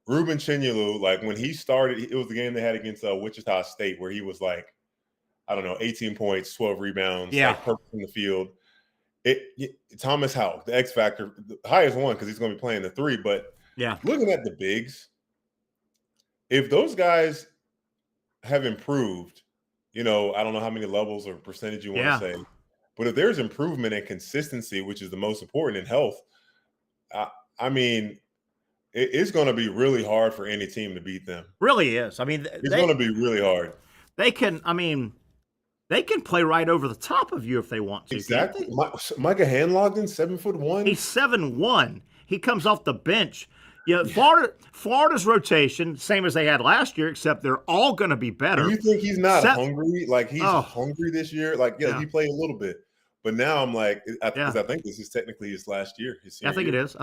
Ruben Chinyelu, when he started, it was the game they had against Wichita State where he was 18 points, 12 rebounds, perfect in the field. Thomas Houck, the X factor, the highest one because he's going to be playing the 3. But looking at the bigs, if those guys have improved, I don't know how many levels or percentage you want to say, but if there's improvement and consistency, which is the most important in health, I mean, it's going to be really hard for any team to beat them. Really is. I mean, it's going to be really hard. They can play right over the top of you if they want to. Exactly. Micah Hanlogden, 7'1". He's 7'1". He comes off the bench. Florida's rotation, same as they had last year, except they're all going to be better. Do you think he's not hungry? He's hungry this year? He played a little bit. But now I'm because I think this is technically his last year. I think it is.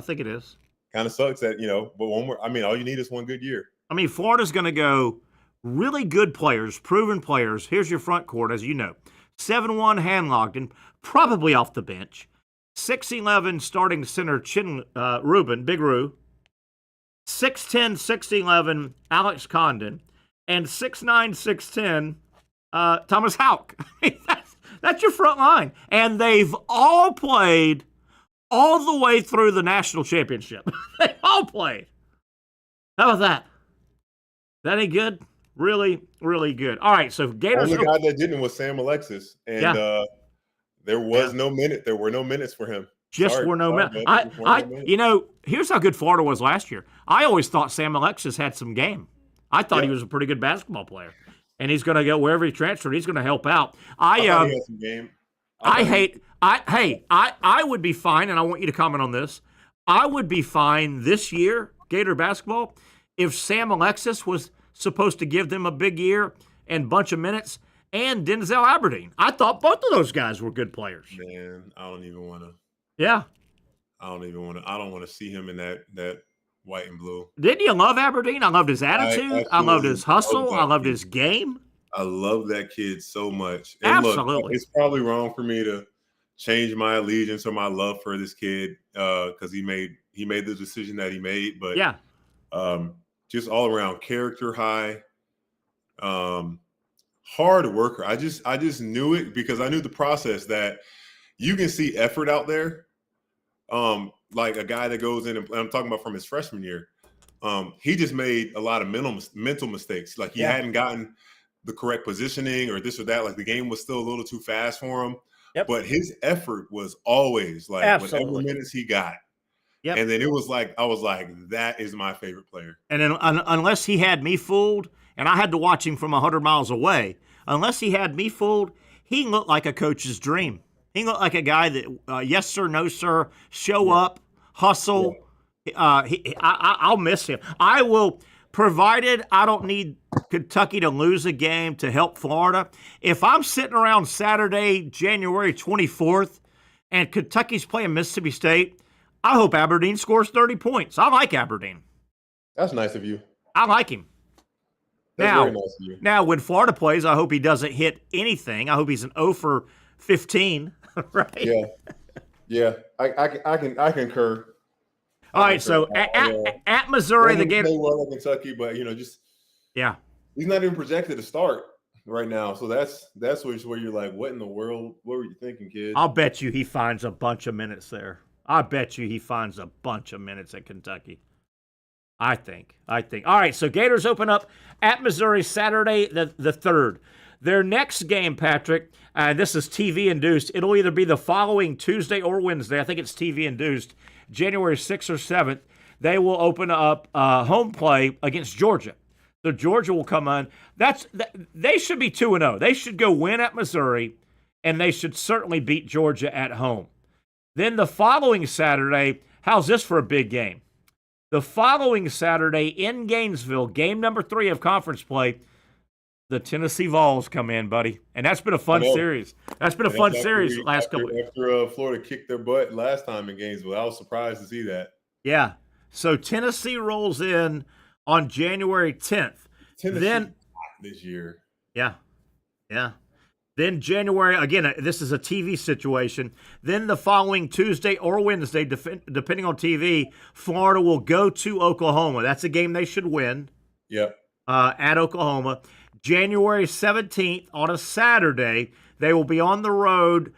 Kind of sucks that, but one more. I mean, all you need is one good year. I mean, Florida's going to go really good players, proven players. Here's your front court, as you know. 7'1" Hanlogden, probably off the bench. 6'11" starting center Ruben, Big Roo. 6'10", 6'11", Alex Condon. And 6'9", 6'10", Thomas Houck. That's your front line. And they've all played all the way through the national championship. They all played. How about that? That ain't good? Really, really good. All right, so Gators. The only guy that didn't was Sam Alexis, and there was no minute. There were no minutes for him. Here's how good Florida was last year. I always thought Sam Alexis had some game. I thought he was a pretty good basketball player, and he's going to go wherever he transferred. He's going to help out. I had some game. I would be fine, and I want you to comment on this. I would be fine this year, Gator basketball, if Sam Alexis was supposed to give them a big year and bunch of minutes, and Denzel Aberdeen. I thought both of those guys were good players. Man, I don't even want to. Yeah. I don't want to see him in that white and blue. Didn't you love Aberdeen? I loved his attitude. I loved his hustle. I loved his game. I love that kid so much. And absolutely. Look, it's probably wrong for me to change my allegiance or my love for this kid because he made the decision that he made. But just all around character high, hard worker. I just knew it because I knew the process that you can see effort out there. Like a guy that goes in, and I'm talking about from his freshman year. He just made a lot of mental mistakes. Like he hadn't gotten the correct positioning or this or that. Like the game was still a little too fast for him. Yep. But his effort was always like whatever minutes he got. Yep. And then it was like, I was like, that is my favorite player. And then unless he had me fooled, and I had to watch him from 100 miles away, unless he had me fooled, he looked like a coach's dream. He looked like a guy that, yes, sir, no, sir, show up, hustle. I'll miss him. I will, provided I don't need Kentucky to lose a game to help Florida. If I'm sitting around Saturday, January 24th, and Kentucky's playing Mississippi State, I hope Aberdeen scores 30 points. I like Aberdeen. That's nice of you. I like him. That's very nice of you. Now, when Florida plays, I hope he doesn't hit anything. I hope he's an 0 for 15, right? Yeah. I concur. All right, so at Missouri, the game play well in Kentucky, but he's not even projected to start right now. So that's where you're like, what in the world? What were you thinking, kid? I'll bet you he finds a bunch of minutes there. I bet you he finds a bunch of minutes at Kentucky. I think. All right, so Gators open up at Missouri Saturday the 3rd. Their next game, Patrick, this is TV-induced. It'll either be the following Tuesday or Wednesday. I think it's TV-induced. January 6th or 7th, they will open up home play against Georgia. So Georgia will come on. They should be 2-0. They should go win at Missouri, and they should certainly beat Georgia at home. Then the following Saturday, how's this for a big game? The following Saturday in Gainesville, game number 3 of conference play, the Tennessee Vols come in, buddy. And that's been a fun series. That's been a fun series the last couple of years. After Florida kicked their butt last time in Gainesville, I was surprised to see that. Yeah. So Tennessee rolls in on January 10th. Tennessee this year. Yeah. Then January, again, this is a TV situation. Then the following Tuesday or Wednesday, depending on TV, Florida will go to Oklahoma. That's a game they should win. Yep. At Oklahoma. January 17th, on a Saturday, they will be on the road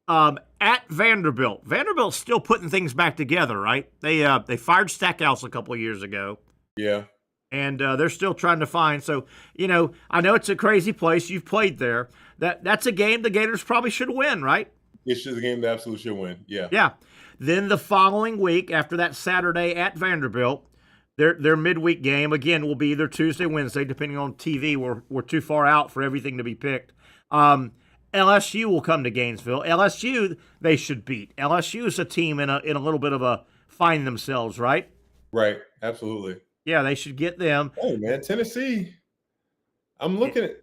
at Vanderbilt. Vanderbilt's still putting things back together, right? They fired Stackhouse a couple of years ago. Yeah. And they're still trying to find. So, I know it's a crazy place. You've played there. That's a game the Gators probably should win, right? It's a game they absolutely should win. Yeah. Yeah. Then the following week, after that Saturday at Vanderbilt, their midweek game, again, will be either Tuesday, Wednesday, depending on TV. We're too far out for everything to be picked. LSU will come to Gainesville. LSU, they should beat. LSU is a team in a little bit of a find themselves, right? Right. Absolutely. Yeah, they should get them. Hey, man, Tennessee, I'm looking at,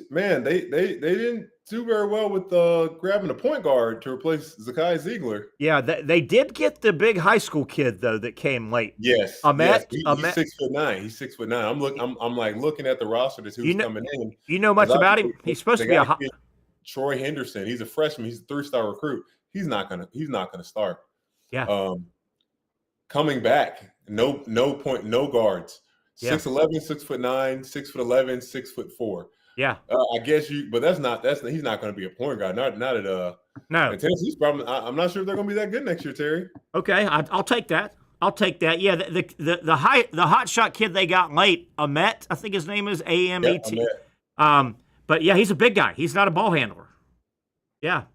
man, they didn't do very well with grabbing a point guard to replace Zakai Ziegler. Yeah, they did get the big high school kid, though, that came late. Yes. Ahmet. He's 6'9". He's 6'9". I'm like looking at the roster to see who's coming in. You know much about him? He's supposed to be Troy Henderson. He's a freshman. He's a 3-star recruit. He's not gonna start. Yeah. Coming back, no guards. Yeah. 6'11", 6'9", 6'11", 6'4". Yeah. I guess but he's not going to be a point guard. Not at no. And Tennessee's probably. I'm not sure if they're going to be that good next year, Terry. Okay, I'll take that. Yeah, the hot shot kid they got late, Ahmet, I think his name is Amet. But yeah, he's a big guy. He's not a ball handler. Yeah.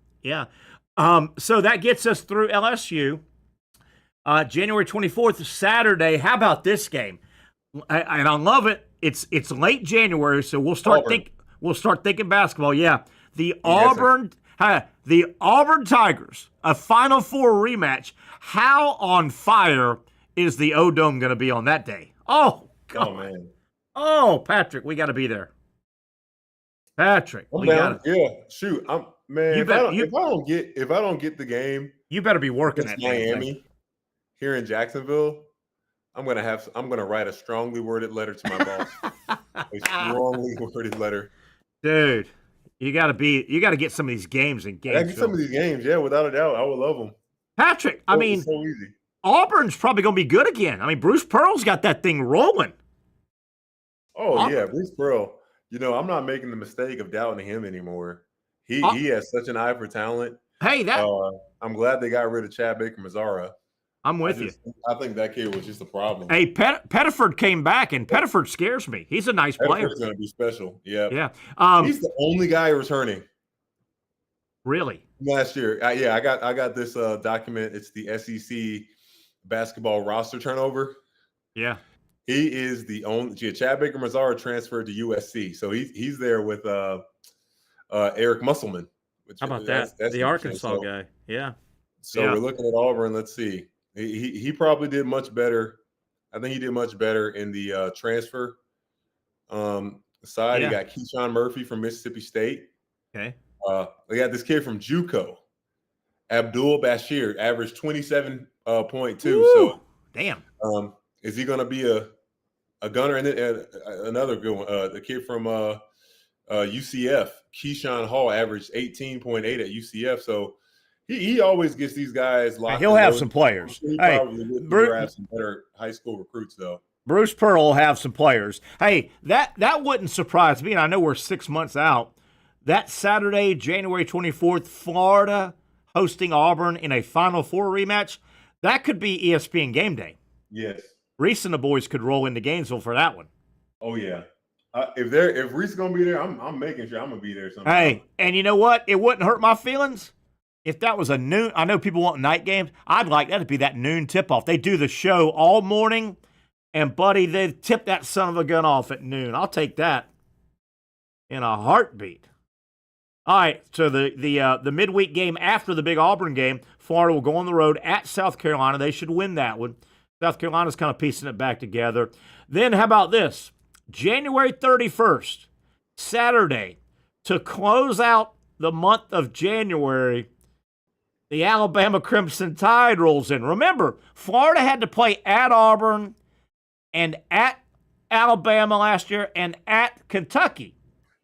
So that gets us through LSU. January 24th, Saturday. How about this game? And I love it. It's late January, so we'll start thinking basketball. Yeah, the Auburn Tigers, a Final Four rematch. How on fire is the O-Dome going to be on that day? Oh God! Oh man! Oh Patrick, we got to be there. Patrick, Yeah, shoot, if I don't get the game, you better be working at Miami here in Jacksonville. I'm gonna write a strongly worded letter to my boss. A strongly worded letter. Dude, you gotta get some of these games in games. I get some of these games, yeah, without a doubt. I would love them. Patrick, I mean, so easy. Auburn's probably gonna be good again. I mean, Bruce Pearl's got that thing rolling. Oh yeah, Bruce Pearl. I'm not making the mistake of doubting him anymore. He has such an eye for talent. Hey, I'm glad they got rid of Chad Baker-Mazara. I'm with you. I think that kid was just a problem. Hey, Pettiford came back, and Pettiford scares me. He's a nice player. Pettiford's going to be special. Yeah. He's the only guy returning. Really? Last year. I got this document. It's the SEC basketball roster turnover. Yeah. He is the only. Chad Baker-Mazara transferred to USC, so he's there with Eric Musselman. How about that? The Arkansas guy. Yeah. So we're looking at Auburn. Let's see. He probably did much better. I think he did much better in the transfer side. He got Keyshawn Murphy from Mississippi State. Okay. We got this kid from JUCO, Abdul Bashir, averaged 27.2. So damn. Is he going to be a gunner? And then another good one, the kid from UCF, Keyshawn Hall, averaged 18.8 at UCF. So he always gets these guys locked. He'll have some players. He probably would have some better high school recruits, though. Bruce Pearl will have some players. Hey, that wouldn't surprise me, and I know we're 6 months out. That Saturday, January 24th, Florida hosting Auburn in a Final Four rematch, that could be ESPN Game Day. Yes. Reese and the boys could roll into Gainesville for that one. Oh, yeah. If Reese is going to be there, I'm making sure I'm going to be there sometime. Hey, and you know what? It wouldn't hurt my feelings if that was a noon. I know people want night games. I'd like that to be that noon tip-off. They do the show all morning, and, buddy, they tip that son of a gun off at noon. I'll take that in a heartbeat. All right, so the midweek game after the big Auburn game, Florida will go on the road at South Carolina. They should win that one. South Carolina's kind of piecing it back together. Then how about this? January 31st, Saturday, to close out the month of January, the Alabama Crimson Tide rolls in. Remember, Florida had to play at Auburn and at Alabama last year and at Kentucky.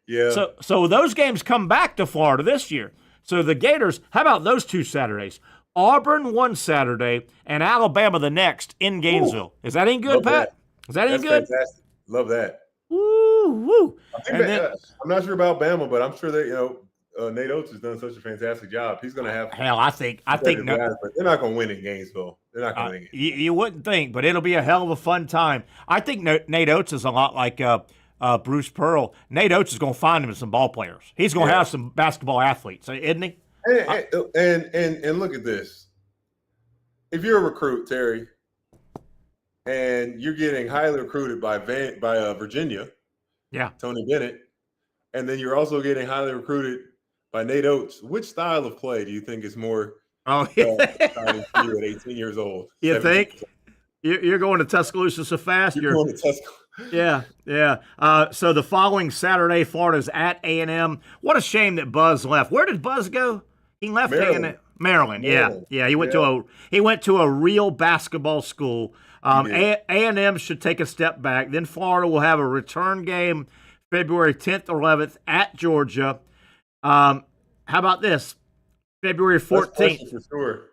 Yeah. So those games come back to Florida this year. So the Gators, how about those two Saturdays? Auburn one Saturday and Alabama the next in Gainesville. Is that any good, Pat? Is that any good? Fantastic. Love that. Woo. I'm not sure about Bama, but I'm sure that Nate Oates has done such a fantastic job. He's going to have I think no, guys, but they're not going to win in Gainesville. They're not going to win. You wouldn't think, but it'll be a hell of a fun time. I think Nate Oates is a lot like Bruce Pearl. Nate Oates is going to find him some ball players. He's going to have some basketball athletes, isn't he? And look at this. If you're a recruit, Terry, and you're getting highly recruited by Virginia, Tony Bennett, and then you're also getting highly recruited by Nate Oates, which style of play do you think is more exciting for you at 18 years old? You think? You're going to Tuscaloosa so fast? You're going to Tuscaloosa. Yeah. So the following Saturday, Florida's at A&M. What a shame that Buzz left. Where did Buzz go? He left Maryland. Yeah. He went to a real basketball school. A&M should take a step back. Then Florida will have a return game February 10th, 11th at Georgia. How about this? February 14th. For sure.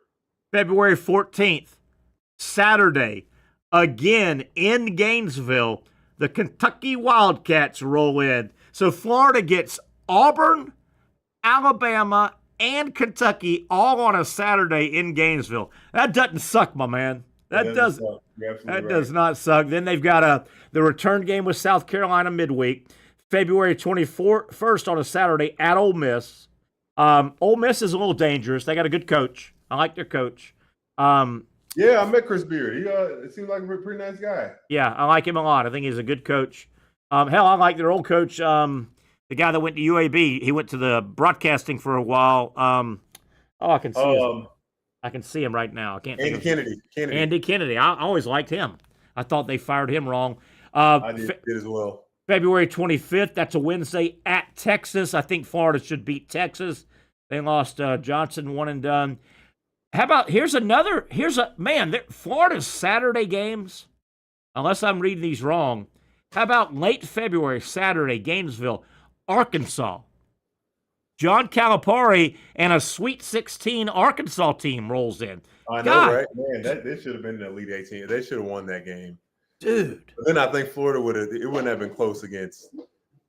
February 14th, Saturday, again in Gainesville, the Kentucky Wildcats roll in. So Florida gets Auburn, Alabama, and Kentucky all on a Saturday in Gainesville. That doesn't suck, my man. That does not suck. Then they've got the return game with South Carolina midweek, February 21st on a Saturday at Ole Miss. Ole Miss is a little dangerous. They got a good coach. I like their coach. Yeah, I met Chris Beaird. It seems like a pretty nice guy. Yeah, I like him a lot. I think he's a good coach. Hell, I like their old coach, the guy that went to UAB. He went to the broadcasting for a while. I can see him. I can see him right now. I can't. Andy Kennedy. Andy Kennedy. I always liked him. I thought they fired him wrong. I did as well. February 25th. That's a Wednesday at Texas. I think Florida should beat Texas. They lost Johnson, one and done. How about Florida's Saturday games, unless I'm reading these wrong. How about late February, Saturday, Gainesville, Arkansas. John Calipari and a Sweet 16 Arkansas team rolls in. I know, right? Man, they should have been in the Elite 18. They should have won that game. Dude. But then I think Florida wouldn't have been close against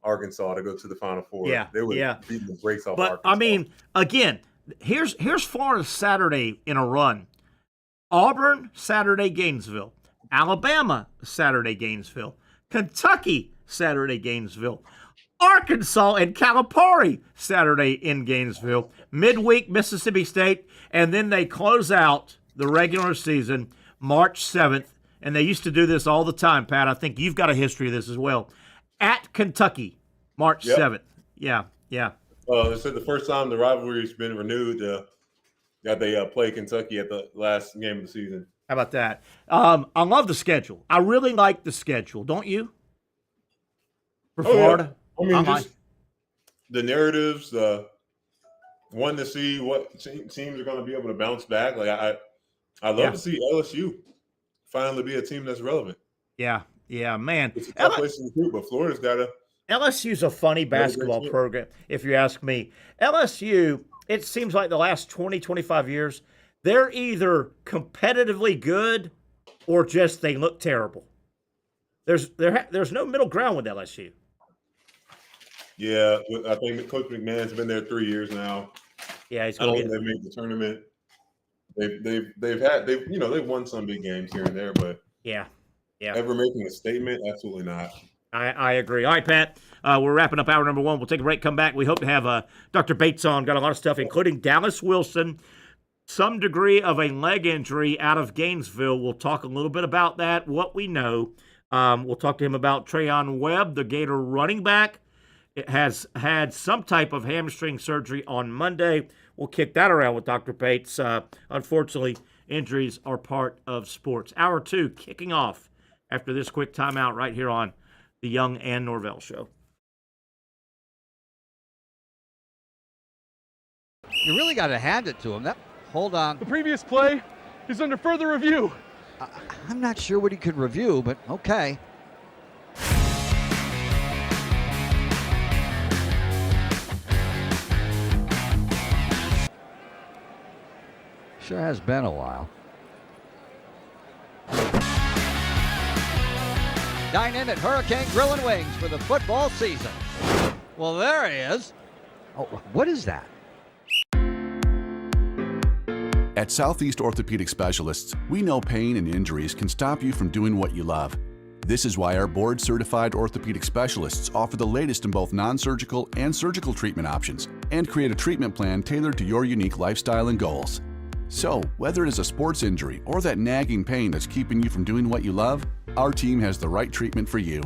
Arkansas to go to the Final Four. Yeah, they would have beaten the brakes off Arkansas. But, I mean, again, Here's Florida's Saturday in a run. Auburn, Saturday, Gainesville. Alabama, Saturday, Gainesville. Kentucky, Saturday, Gainesville. Arkansas and Calipari, Saturday in Gainesville. Midweek, Mississippi State. And then they close out the regular season March 7th. And they used to do this all the time, Pat. I think you've got a history of this as well. At Kentucky, March 7th. Yeah. They said the first time the rivalry's been renewed that they play Kentucky at the last game of the season. How about that? I love the schedule. I really like the schedule, don't you? For Florida? Yeah. I mean, just the narratives, one to see what teams are going to be able to bounce back. Like I love to see LSU finally be a team that's relevant. Yeah, man. It's a tough place to recruit, but Florida's got to. LSU's a funny basketball program, if you ask me. LSU, it seems like the last 20, 25 years, they're either competitively good or just they look terrible. There's no middle ground with LSU. Yeah, I think Coach McMahon's been there 3 years now. Yeah, I don't think they've made the tournament. They've won some big games here and there, but yeah. Ever making a statement? Absolutely not. I agree. All right, Pat, we're wrapping up hour number one. We'll take a break, come back. We hope to have Dr. Bates on. Got a lot of stuff, including Dallas Wilson, some degree of a leg injury out of Gainesville. We'll talk a little bit about that, what we know. We'll talk to him about Trayon Webb, the Gator running back. It has had some type of hamstring surgery on Monday. We'll kick that around with Dr. Bates. Unfortunately, injuries are part of sports. Hour two kicking off after this quick timeout right here on the Young and Norvelle Show. You really got to hand it to him. Hold on. The previous play is under further review. I'm not sure what he could review, but okay. Sure has been a while. Dine in at Hurricane Grill and Wings for the football season. Well, there he is. Oh, what is that? At Southeast Orthopedic Specialists, we know pain and injuries can stop you from doing what you love. This is why our board-certified orthopedic specialists offer the latest in both non-surgical and surgical treatment options and create a treatment plan tailored to your unique lifestyle and goals. So, whether it is a sports injury or that nagging pain that's keeping you from doing what you love, our team has the right treatment for you.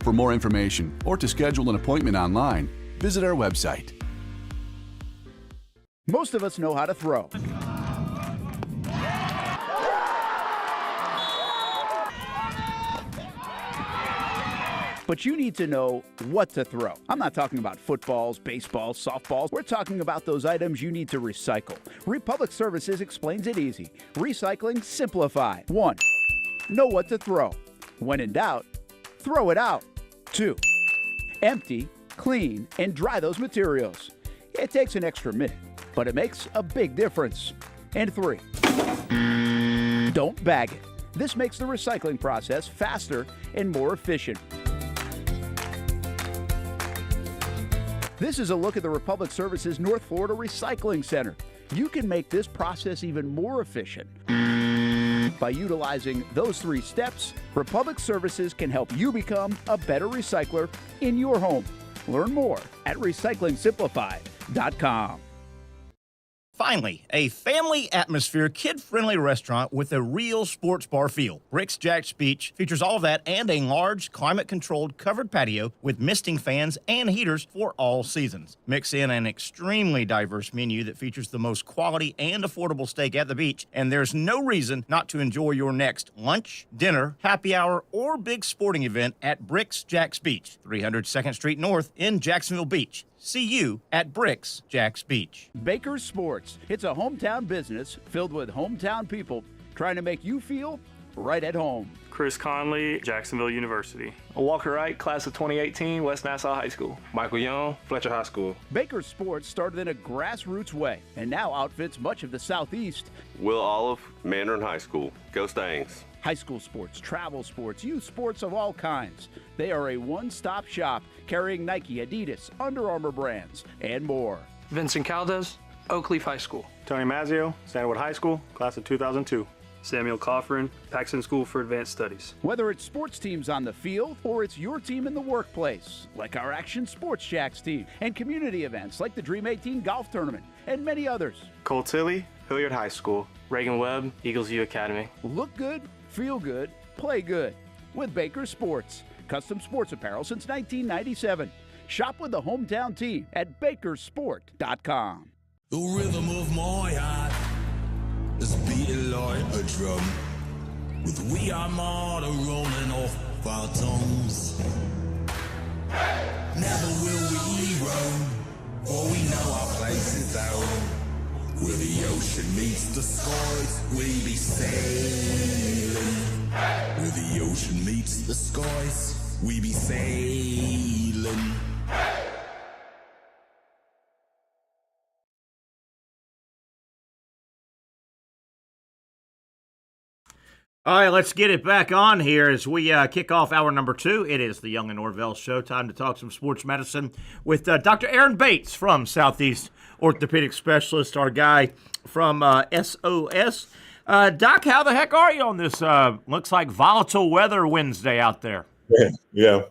For more information or to schedule an appointment online, visit our website. Most of us know how to throw. But you need to know what to throw. I'm not talking about footballs, baseballs, softballs. We're talking about those items you need to recycle. Republic Services explains it easy. Recycling simplified. 1. Know what to throw. When in doubt, throw it out. 2. Empty, clean, and dry those materials. It takes an extra minute, but it makes a big difference. And 3. Don't bag it. This makes the recycling process faster and more efficient. This is a look at the Republic Services North Florida Recycling Center. You can make this process even more efficient. By utilizing those 3 steps, Republic Services can help you become a better recycler in your home. Learn more at recyclingsimplified.com. Finally, a family atmosphere, kid-friendly restaurant with a real sports bar feel. Bricks Jags Beach features all of that and a large, climate-controlled covered patio with misting fans and heaters for all seasons. Mix in an extremely diverse menu that features the most quality and affordable steak at the beach, and there's no reason not to enjoy your next lunch, dinner, happy hour, or big sporting event at Bricks Jags Beach, 300 2nd Street North in Jacksonville Beach. See you at Bricks Jags Beach. Baker's Sports. It's a hometown business filled with hometown people trying to make you feel right at home. Chris Conley, Jacksonville University. Walker Wright, class of 2018, West Nassau High School. Michael Young, Fletcher High School. Baker's Sports started in a grassroots way and now outfits much of the Southeast. Will Olive, Mandarin High School. Go Stangs. High school sports, travel sports, youth sports of all kinds. They are a one-stop shop carrying Nike, Adidas, Under Armour brands, and more. Vincent Caldes, Oakleaf High School. Tony Mazzio, Sandwood High School, class of 2002. Samuel Coffrin, Paxton School for Advanced Studies. Whether it's sports teams on the field or it's your team in the workplace, like our Action Sports Jacks team, and community events like the Dream 18 Golf Tournament, and many others. Cole Tilley, Hilliard High School. Reagan Webb, Eagles View Academy. Look good, feel good, play good with Baker Sports. Custom sports apparel since 1997. Shop with the hometown team at bakersport.com. The rhythm of my heart is beating like a drum, with We Are Martyr rolling off our tongues. Never will we roam, for we know our place is out. Where the ocean meets the skies, we be sailing. Where the ocean meets the skies, we be sailing. All right, let's get it back on here as we kick off hour number 2. It is the Young and Norvelle Show. Time to talk some sports medicine with Dr. Aaron Bates from Southeast Orthopedic Specialist, our guy from SOS. Doc, how the heck are you on this, looks like volatile weather Wednesday out there? Yeah.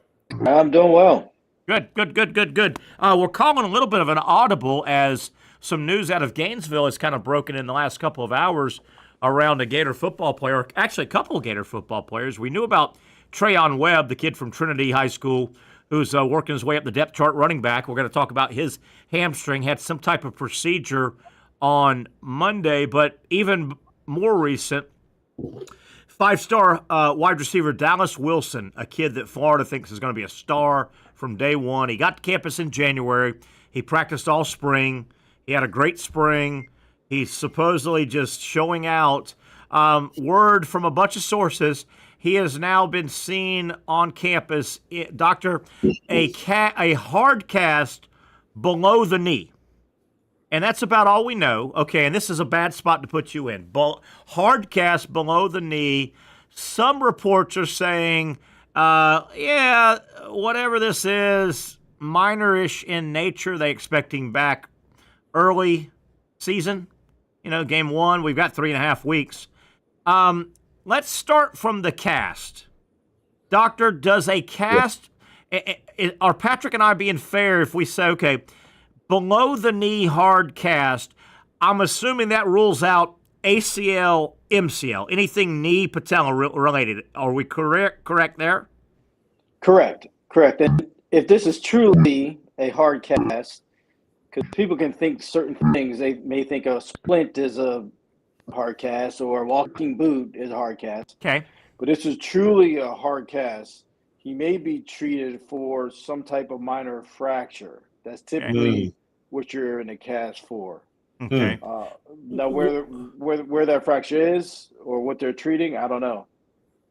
I'm doing well. Good. We're calling a little bit of an audible as some news out of Gainesville has kind of broken in the last couple of hours around a Gator football player, actually a couple of Gator football players. We knew about Trayon Webb, the kid from Trinity High School, who's working his way up the depth chart running back. We're going to talk about his hamstring, had some type of procedure on Monday, but even more recent, 5-star wide receiver Dallas Wilson, a kid that Florida thinks is going to be a star from day one. He got to campus in January. He practiced all spring. He had a great spring. He's supposedly just showing out. Word from a bunch of sources, he has now been seen on campus, doctor, a hard cast below the knee. And that's about all we know. Okay, and this is a bad spot to put you in. Hard cast below the knee. Some reports are saying, whatever this is, minor-ish in nature. They expecting back early season. Game 1, we've got 3.5 weeks. Let's start from the cast. Doctor, does a cast, are Patrick and I being fair if we say, okay, below the knee hard cast, I'm assuming that rules out ACL, MCL, anything knee patella related. Are we correct there? Correct. And if this is truly a hard cast, because people can think certain things. They may think a splint is a hard cast or a walking boot is a hard cast. Okay. But this is truly a hard cast. He may be treated for some type of minor fracture. That's typically what you're in a cast for. Okay. Now, where that fracture is or what they're treating, I don't know.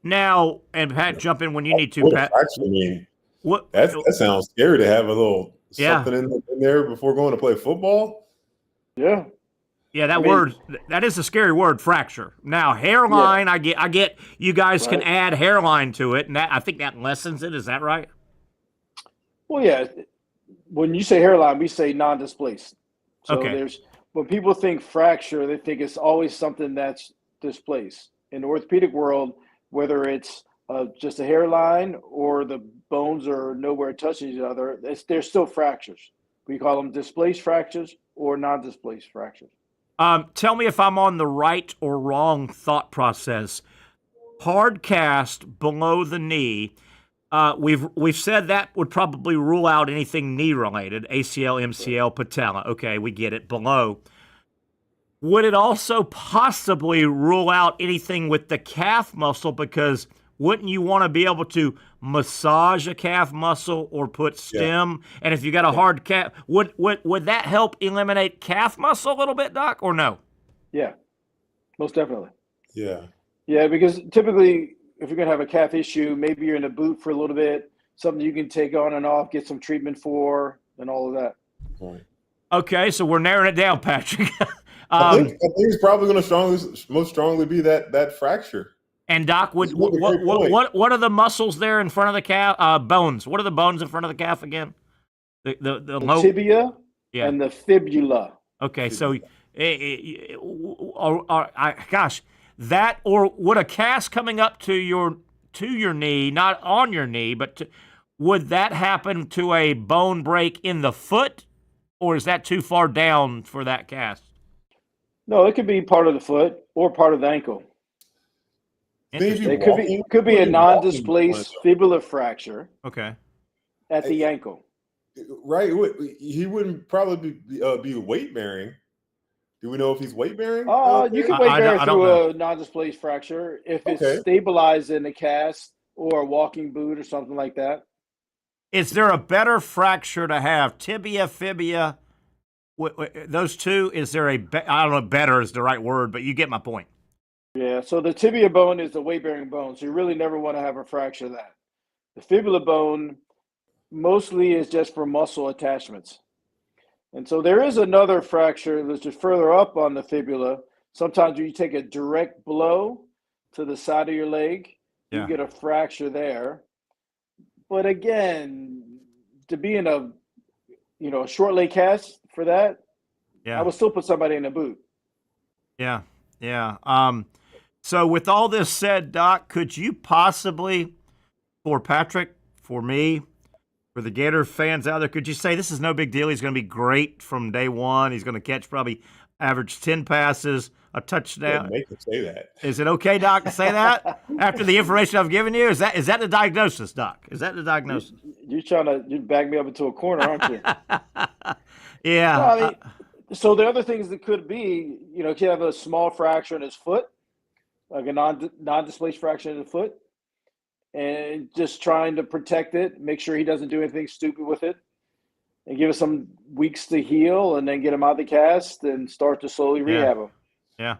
Now, and Pat, jump in when you need to, Pat. That sounds scary to have a little something in there before going to play football. Yeah. Yeah, that is a scary word, fracture. Now, hairline, I get you guys can add hairline to it, and I think that lessens it. Is that right? Well, yeah. When you say hairline, we say non-displaced. So when people think fracture, they think it's always something that's displaced. In the orthopedic world, whether it's just a hairline or the bones are nowhere touching each other, they're still fractures. We call them displaced fractures or non-displaced fractures. Tell me if I'm on the right or wrong thought process. Hard cast below the knee. We've said that would probably rule out anything knee related, ACL, MCL, patella. Okay, we get it. Below. Would it also possibly rule out anything with the calf muscle? Because wouldn't you want to be able to massage a calf muscle or put stem? Yeah. And if you got a hard calf, would that help eliminate calf muscle a little bit, Doc, or no? Yeah, most definitely. Yeah. Yeah, because typically if you're going to have a calf issue, maybe you're in a boot for a little bit, something you can take on and off, get some treatment for, and all of that. Right. Okay, so we're narrowing it down, Patrick. I think it's probably going to most strongly be that fracture. And Doc, what are the muscles there in front of the calf? Bones. What are the bones in front of the calf again? The low tibia and the fibula. Okay, so, gosh, that or would a cast coming up to your knee, not on your knee, but would that happen to a bone break in the foot, or is that too far down for that cast? No, it could be part of the foot or part of the ankle. It could be a non-displaced fibular fracture. Okay. At the ankle. Right. He wouldn't probably be weight bearing. Do we know if he's weight bearing? You can weight bear through a non-displaced fracture if it's stabilized in a cast or a walking boot or something like that. Is there a better fracture to have? Tibia, fibia, those two? Is there I don't know if better is the right word, but you get my point. Yeah, so the tibia bone is the weight-bearing bone, so you really never want to have a fracture of that. The fibula bone mostly is just for muscle attachments. And so there is another fracture that's just further up on the fibula. Sometimes when you take a direct blow to the side of your leg, you get a fracture there. But again, to be in a short leg cast for that, I would still put somebody in a boot. Yeah. So with all this said, Doc, could you possibly, for Patrick, for me, for the Gator fans out there, could you say this is no big deal? He's going to be great from day one. He's going to catch probably average 10 passes, a touchdown. Make him say that. Is it okay, Doc, to say that after the information I've given you? Is that the diagnosis, Doc? Is that the diagnosis? You're trying to back me up into a corner, aren't you? Yeah. No, I mean, so the other things that could be, he could have a small fracture in his foot, like a non-displaced fracture in the foot, and just trying to protect it, make sure he doesn't do anything stupid with it, and give us some weeks to heal, and then get him out of the cast and start to slowly rehab him. Yeah.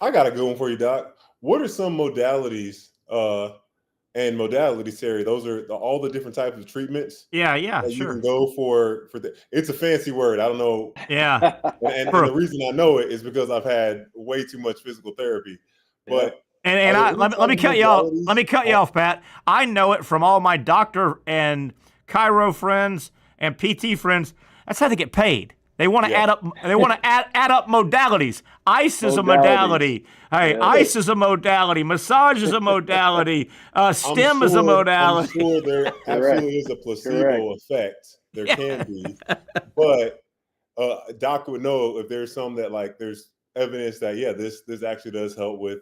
I got a good one for you, Doc. What are some modalities and modalities, Terry? Those are all the different types of treatments. Yeah, that sure. You can go for it's a fancy word. I don't know. Yeah. and the reason I know it is because I've had way too much physical therapy. But let me cut you off. Let me cut you off, Pat. I know it from all my doctor and chiro friends and PT friends. That's how they get paid. They want to add up. They want to add up modalities. Ice is a modality. Hey, ice is a modality. Massage is a modality. Stem is a modality. I'm sure there absolutely is a placebo effect. There can be, but Doc would know if there's some that there's evidence that this actually does help with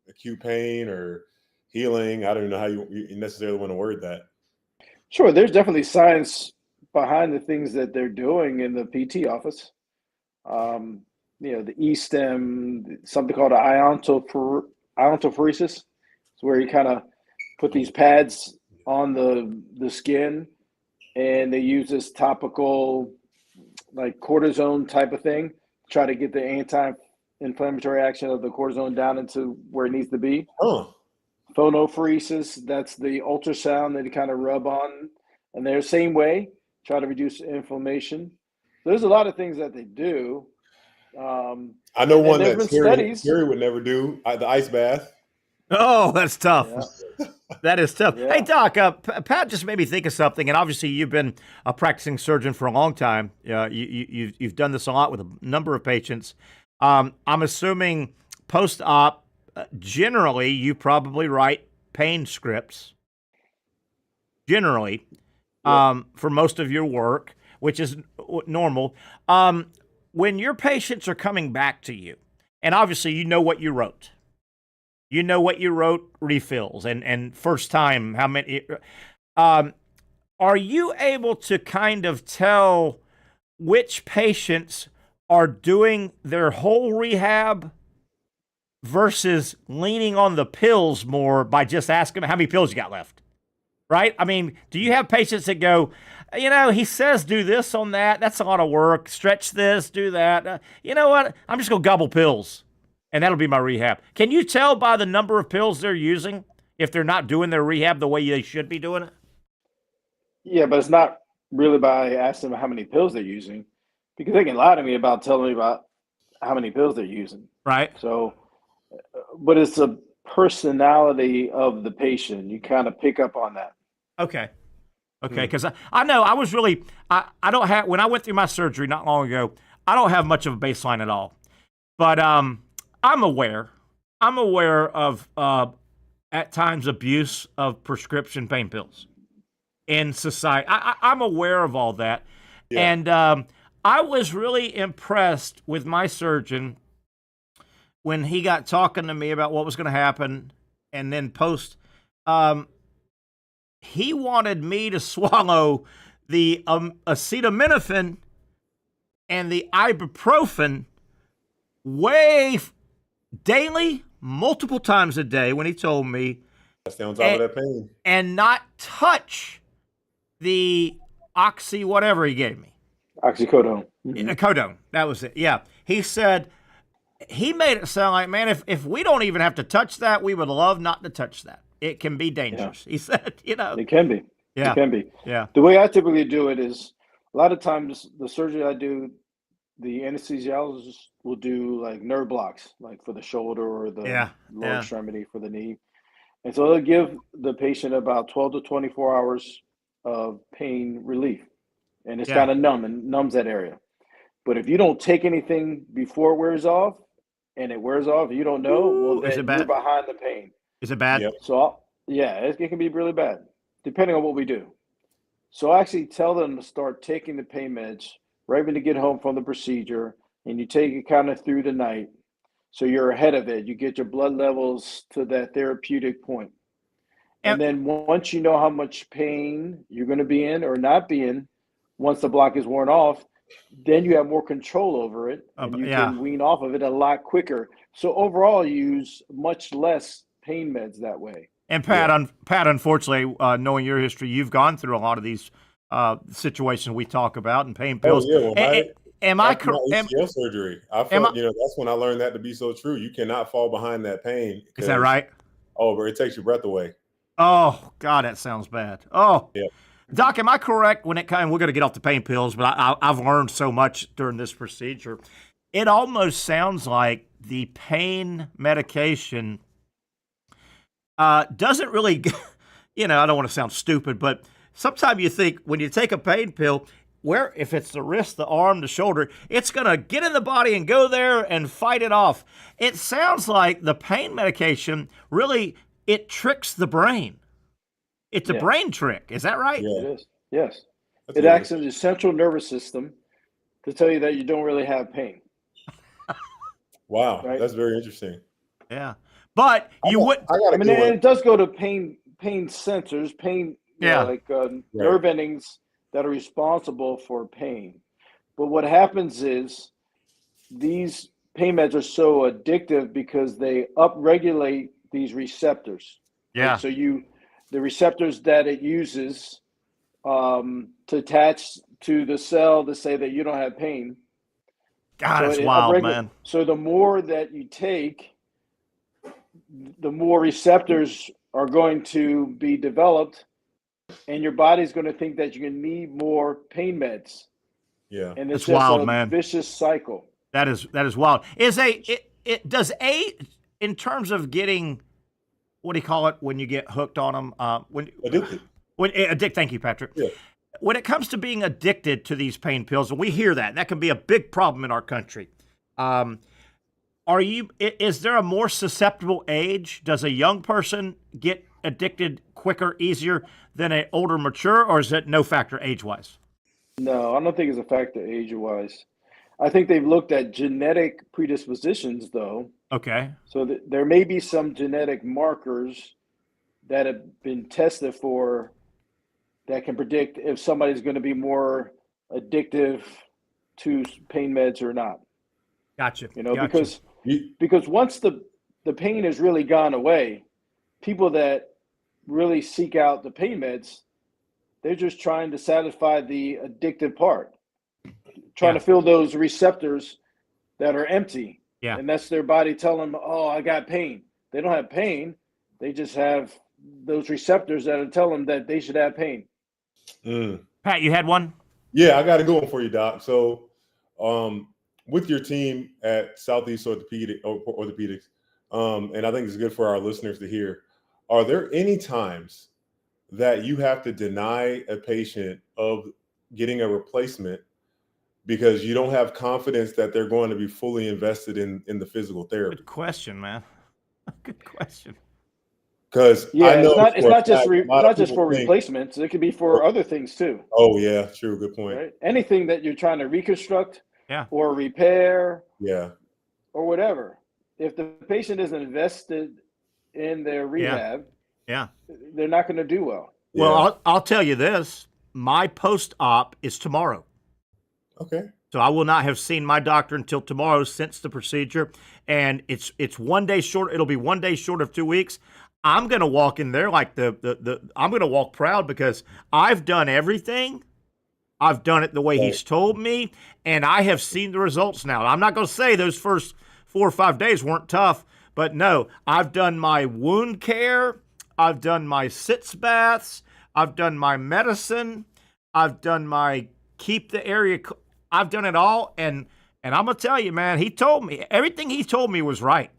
acute pain or healing. I don't even know how you necessarily want to word that. Sure, there's definitely science behind the things that they're doing in the PT office. The E-stem, something called iontophoresis. It's where you kind of put these pads on the skin, and they use this topical, like cortisone type of thing, try to get the anti-inflammatory action of the cortisone down into where it needs to be. Phonophoresis, that's the ultrasound that you kind of rub on, and they're the same way. Try to reduce inflammation. There's a lot of things that they do. I know one that Terry would never do, the ice bath. Oh, that's tough. Yeah. That is tough. Yeah. Hey, Doc, Pat just made me think of something, and obviously you've been a practicing surgeon for a long time. You've done this a lot with a number of patients. I'm assuming post-op, generally, you probably write pain scripts. Generally. For most of your work, which is normal. When your patients are coming back to you, and obviously you know what you wrote. You know what you wrote, refills, and first time, how many. Are you able to kind of tell which patients are doing their whole rehab versus leaning on the pills more by just asking them how many pills you got left? Right? I mean, do you have patients that go, he says do this on that. That's a lot of work. Stretch this, do that. You know what? I'm just going to gobble pills, and that'll be my rehab. Can you tell by the number of pills they're using if they're not doing their rehab the way they should be doing it? Yeah, but it's not really by asking them how many pills they're using, because they can lie to me about telling me about how many pills they're using. Right. So, but it's a personality of the patient. You kind of pick up on that. Okay, because I know I was really I don't have, when I went through my surgery not long ago, I don't have much of a baseline at all, but I'm aware of at times abuse of prescription pain pills in society. I'm aware of all that. Yeah. And I was really impressed with my surgeon when he got talking to me about what was going to happen, and then he wanted me to swallow the acetaminophen and the ibuprofen daily, multiple times a day when he told me. Stay on top of that pain. And not touch the whatever he gave me. Oxycodone. Codone. That was it. Yeah. He said, he made it sound like, man, if we don't even have to touch that, we would love not to touch that. It can be dangerous. Yeah. He said, It can be. Yeah. It can be. Yeah. The way I typically do it is a lot of times the surgery I do, the anesthesiologist will do like nerve blocks, like for the shoulder or the lower extremity for the knee. And so they'll give the patient about 12 to 24 hours of pain relief. And it's kind of numb and numbs that area. But if you don't take anything before it wears off and it wears off, you don't know, well, then you're behind the pain. Is it bad? Yep. So, it can be really bad, depending on what we do. So I actually tell them to start taking the pain meds right when you get home from the procedure, and you take it kind of through the night. So you're ahead of it. You get your blood levels to that therapeutic point. And then once you know how much pain you're going to be in or not be in, once the block is worn off, then you have more control over it, and you can wean off of it a lot quicker. So overall, you use much less pain meds that way. And Pat, unfortunately, knowing your history, you've gone through a lot of these situations we talk about and pain pills. Oh, yeah. Am I correct? ACL surgery. I felt, that's when I learned that to be so true. You cannot fall behind that pain. Is that right? Oh, but it takes your breath away. Oh, God, that sounds bad. Oh, yeah. Doc, am I correct when we're going to get off the pain pills, but I've learned so much during this procedure. It almost sounds like the pain medication doesn't really, I don't want to sound stupid, but sometimes you think when you take a pain pill, if it's the wrist, the arm, the shoulder, it's going to get in the body and go there and fight it off. It sounds like the pain medication really, it tricks the brain. It's a brain trick. Is that right? Yeah. It is. Yes. It acts in the central nervous system to tell you that you don't really have pain. Wow. Right? That's very interesting. Yeah. But it does go to pain sensors, nerve endings that are responsible for pain. But what happens is these pain meds are so addictive because they upregulate these receptors. Yeah. Right? So the receptors that it uses to attach to the cell to say that you don't have pain. God, it's wild, man. So the more that you take, the more receptors are going to be developed, and your body's going to think that you're going to need more pain meds. Yeah, and it's wild, man. Vicious cycle. That is wild. In terms of getting, what do you call it when you get hooked on them? Addicted. Thank you, Patrick. Yeah. When it comes to being addicted to these pain pills, and we hear that can be a big problem in our country. Is there a more susceptible age? Does a young person get addicted quicker, easier than an older, mature, or is it no factor age-wise? No, I don't think it's a factor age-wise. I think they've looked at genetic predispositions, though. Okay. So there may be some genetic markers that have been tested for that can predict if somebody's going to be more addictive to pain meds or not. Gotcha. Because once the pain has really gone away, people that really seek out the pain meds, they're just trying to satisfy the addictive part, trying to fill those receptors that are empty. Yeah. And that's their body telling them, oh, I got pain. They don't have pain. They just have those receptors that are telling them that they should have pain. Pat, you had one? Yeah, I got a good one for you, Doc. So with your team at Southeast Orthopedics, and I think it's good for our listeners to hear, are there any times that you have to deny a patient of getting a replacement because you don't have confidence that they're going to be fully invested in the physical therapy. Good question, man. Good question. Because it's not just for replacements. It could be for other things too. Oh yeah, true. Good point. Right? Anything that you're trying to reconstruct, yeah, or repair, yeah, or whatever. If the patient isn't invested in their rehab, yeah, they're not going to do well. Well, I'll tell you this: my post-op is tomorrow. Okay. So I will not have seen my doctor until tomorrow since the procedure, and it's 1 day short. It'll be 1 day short of 2 weeks. I'm going to walk in there like I'm going to walk proud because I've done everything. I've done it the way he's told me, and I have seen the results now. I'm not going to say those first 4 or 5 days weren't tough, but no, I've done my wound care. I've done my sitz baths. I've done my medicine. I've done my keep the area. I've done it all, and I'm going to tell you, man, he told me, everything he told me was right.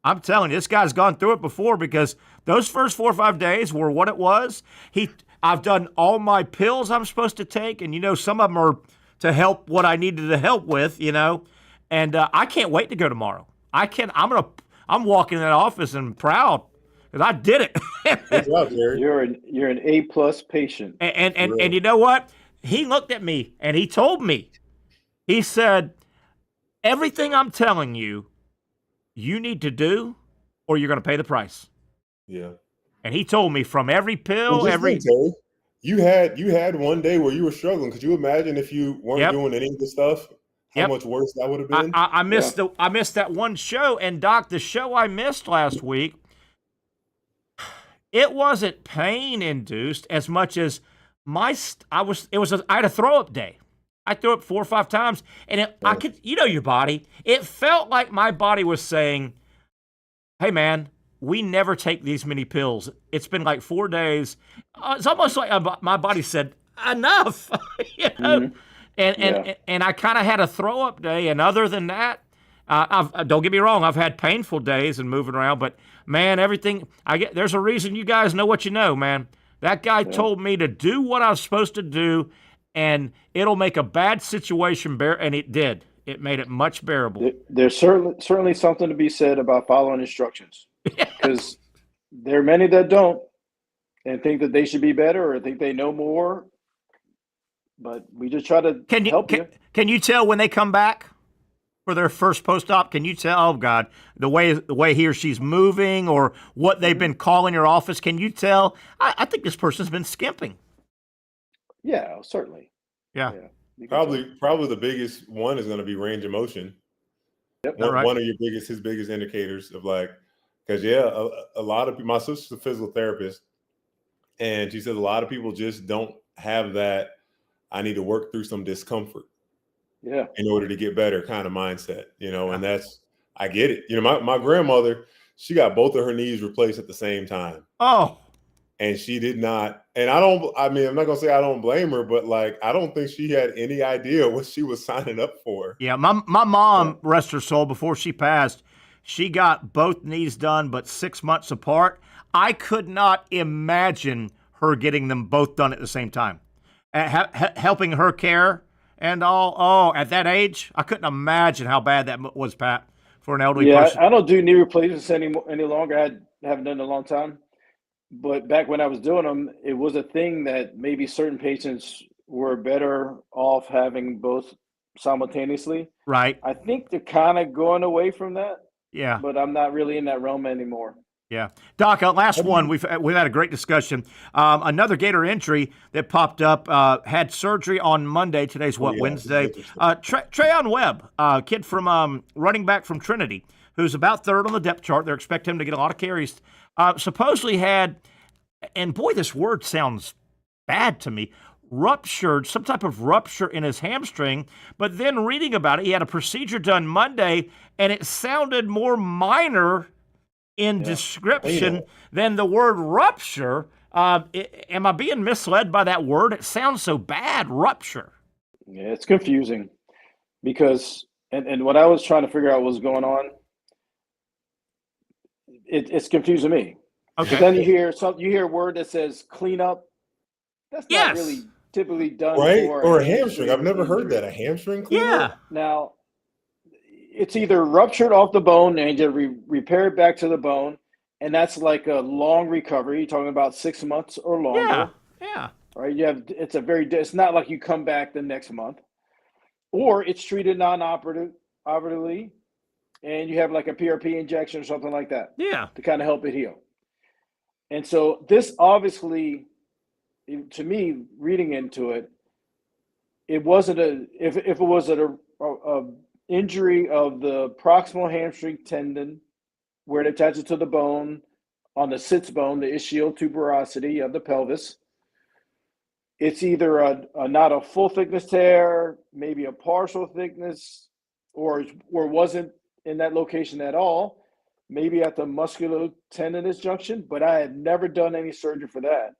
I'm telling you, this guy's gone through it before because those first 4 or 5 days were what it was. I've done all my pills I'm supposed to take, and, some of them are to help what I needed to help with, and I can't wait to go tomorrow. I'm walking in that office and proud because I did it. Good job, Jerry. You're an A+ patient. And you know what? He looked at me and he told me, he said, everything I'm telling you, you need to do or you're going to pay the price. Yeah. And he told me from every pill, Terry, you had 1 day where you were struggling. Could you imagine if you weren't doing any of the stuff? How much worse that would have been? I missed that one show, and Doc, the show I missed last week, it wasn't pain induced as much as I had a throw up day. I threw up 4 or 5 times, and I could, your body. It felt like my body was saying, "Hey, man, we never take these many pills. It's been like 4 days." It's almost like my body said, "Enough," Mm-hmm. And I kind of had a throw up day. And other than that, don't get me wrong, I've had painful days and moving around. But man, everything there's a reason you guys know what you know, man. That guy told me to do what I was supposed to do, and it'll make a bad situation bear. And it did. It made it much bearable. There's certainly something to be said about following instructions, because there are many that don't and think that they should be better or think they know more. But we just try to help you. Can you tell when they come back for their first post-op? Can you tell? Oh God, the way he or she's moving or what they've been calling your office. Can you tell? I think this person's been skimping. Yeah, certainly. Yeah. Probably the biggest one is going to be range of motion. Yep. One of his biggest indicators of because a lot of people, my sister's a physical therapist, and she says a lot of people just don't have that. I need to work through some discomfort, in order to get better kind of mindset, and I get it. My grandmother, she got both of her knees replaced at the same time. Oh. And she did not, and I'm not gonna say I don't blame her, but I don't think she had any idea what she was signing up for. Yeah, my mom, rest her soul, before she passed, she got both knees done, but 6 months apart. I could not imagine her getting them both done at the same time. Helping her care and all. Oh, at that age, I couldn't imagine how bad that was, Pat, for an elderly person. I don't do knee replacements any longer. I haven't done it in a long time. But back when I was doing them, it was a thing that maybe certain patients were better off having both simultaneously. Right. I think they're kind of going away from that. Yeah. But I'm not really in that realm anymore. Yeah. Doc, last one. We've had a great discussion. Another Gator injury that popped up, had surgery on Monday. Today's Wednesday? Trayon Webb, kid from running back from Trinity, who's about third on the depth chart. They're expecting him to get a lot of carries. Supposedly had, and boy, this word sounds bad to me, ruptured, some type of rupture in his hamstring. But then reading about it, he had a procedure done Monday, and it sounded more minor in description than the word rupture. Am I being misled by that word? It sounds so bad, rupture. Yeah, it's confusing because, and what I was trying to figure out what was going on, it's confusing me. Okay. Then you hear a word that says clean up. That's not really typically done right? for Or a hamstring. I've never heard injury. that. A hamstring cleanup? Now, it's either ruptured off the bone and you repair it back to the bone, and that's like a long recovery. You're talking about 6 months or longer. Yeah. Right? It's not like you come back the next month. Or it's treated non-operatively, and you have like a PRP injection or something like that. Yeah. To kind of help it heal. And so this obviously, to me, reading into it, it wasn't if it was a injury of the proximal hamstring tendon where it attaches to the bone on the sits bone, the ischial tuberosity of the pelvis. It's either not a full thickness tear, maybe a partial thickness, or wasn't in that location at all, maybe at the musculotendinous junction, but I had never done any surgery for that.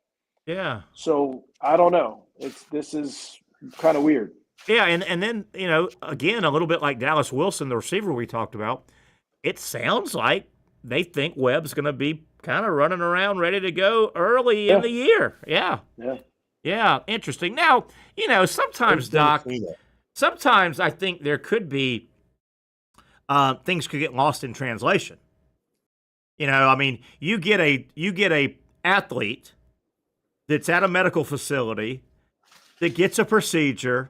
Yeah. So I don't know. This is kind of weird. Yeah, and then, again, a little bit like Dallas Wilson, the receiver we talked about, it sounds like they think Webb's going to be kind of running around ready to go early in the year. Yeah. Yeah, interesting. Now, sometimes, Doc, sometimes I think there could be things could get lost in translation. You get a athlete that's at a medical facility that gets a procedure.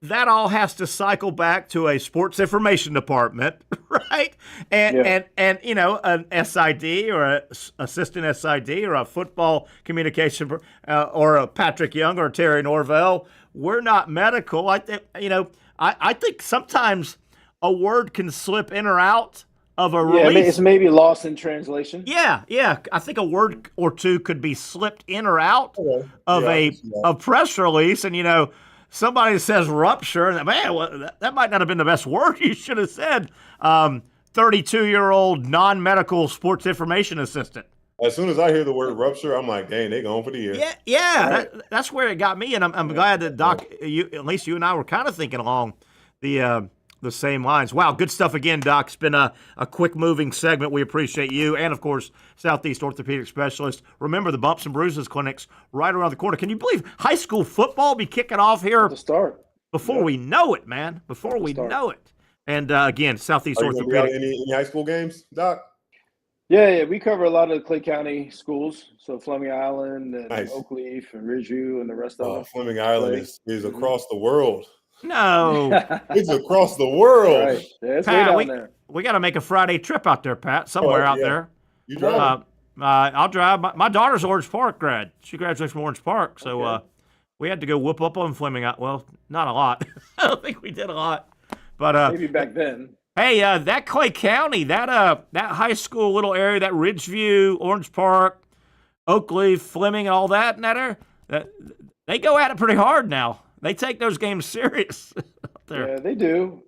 That all has to cycle back to a sports information department, right? And an SID or an assistant SID or a football communication or a Patrick Young or Terry Norvelle. We're not medical. I think sometimes a word can slip in or out of a release. It's maybe lost in translation. Yeah. I think a word or two could be slipped in or out of a press release, and somebody says rupture, and man, that might not have been the best word you should have said. 32-year-old non-medical sports information assistant. As soon as I hear the word rupture, I'm like, dang, they going for the year. Yeah. Right. That's where it got me, and I'm glad that Doc, at least you and I were kind of thinking along the same lines. Wow, good stuff again, Doc. It's been a quick-moving segment. We appreciate you, and of course, Southeast Orthopedic Specialist. Remember the Bumps and Bruises clinics right around the corner. Can you believe high school football be kicking off here? To start before we know it, man. Before we know it. And again, Southeast Orthopedic. Are you going to be out any high school games, Doc? Yeah, we cover a lot of the Clay County schools, so Fleming Island and Oakleaf and Ridgeview and the rest of them. Fleming Island is across the world. No. It's across the world. Right. Yeah, it's Pat, way down there. We got to make a Friday trip out there, Pat, somewhere out there. You drive? I'll drive. My daughter's Orange Park grad. She graduates from Orange Park, so we had to go whoop up on Fleming. Well, not a lot. I don't think we did a lot. But maybe back then. Hey, that Clay County, that high school little area, that Ridgeview, Orange Park, Oakleaf, Fleming, and all that, they go at it pretty hard now. They take those games serious out there. Yeah, they do.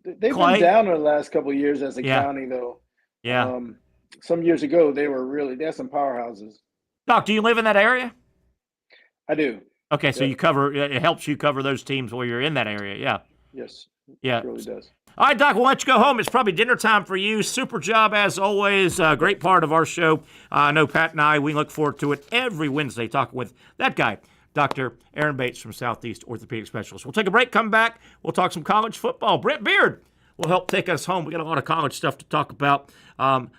They've Clay? been down in the last couple of years as a county, though. Yeah. Some years ago, they had some powerhouses. Doc, do you live in that area? I do. Okay, so it helps you cover those teams while you're in that area, yeah. Yes. Yeah. It really does. All right, Doc, we'll let you go home. It's probably dinner time for you. Super job, as always. Great part of our show. I know Pat and I, we look forward to it every Wednesday, talking with that guy, Dr. Aaron Bates from Southeast Orthopedic Specialist. We'll take a break, come back. We'll talk some college football. Brent Beaird will help take us home. We got a lot of college stuff to talk about.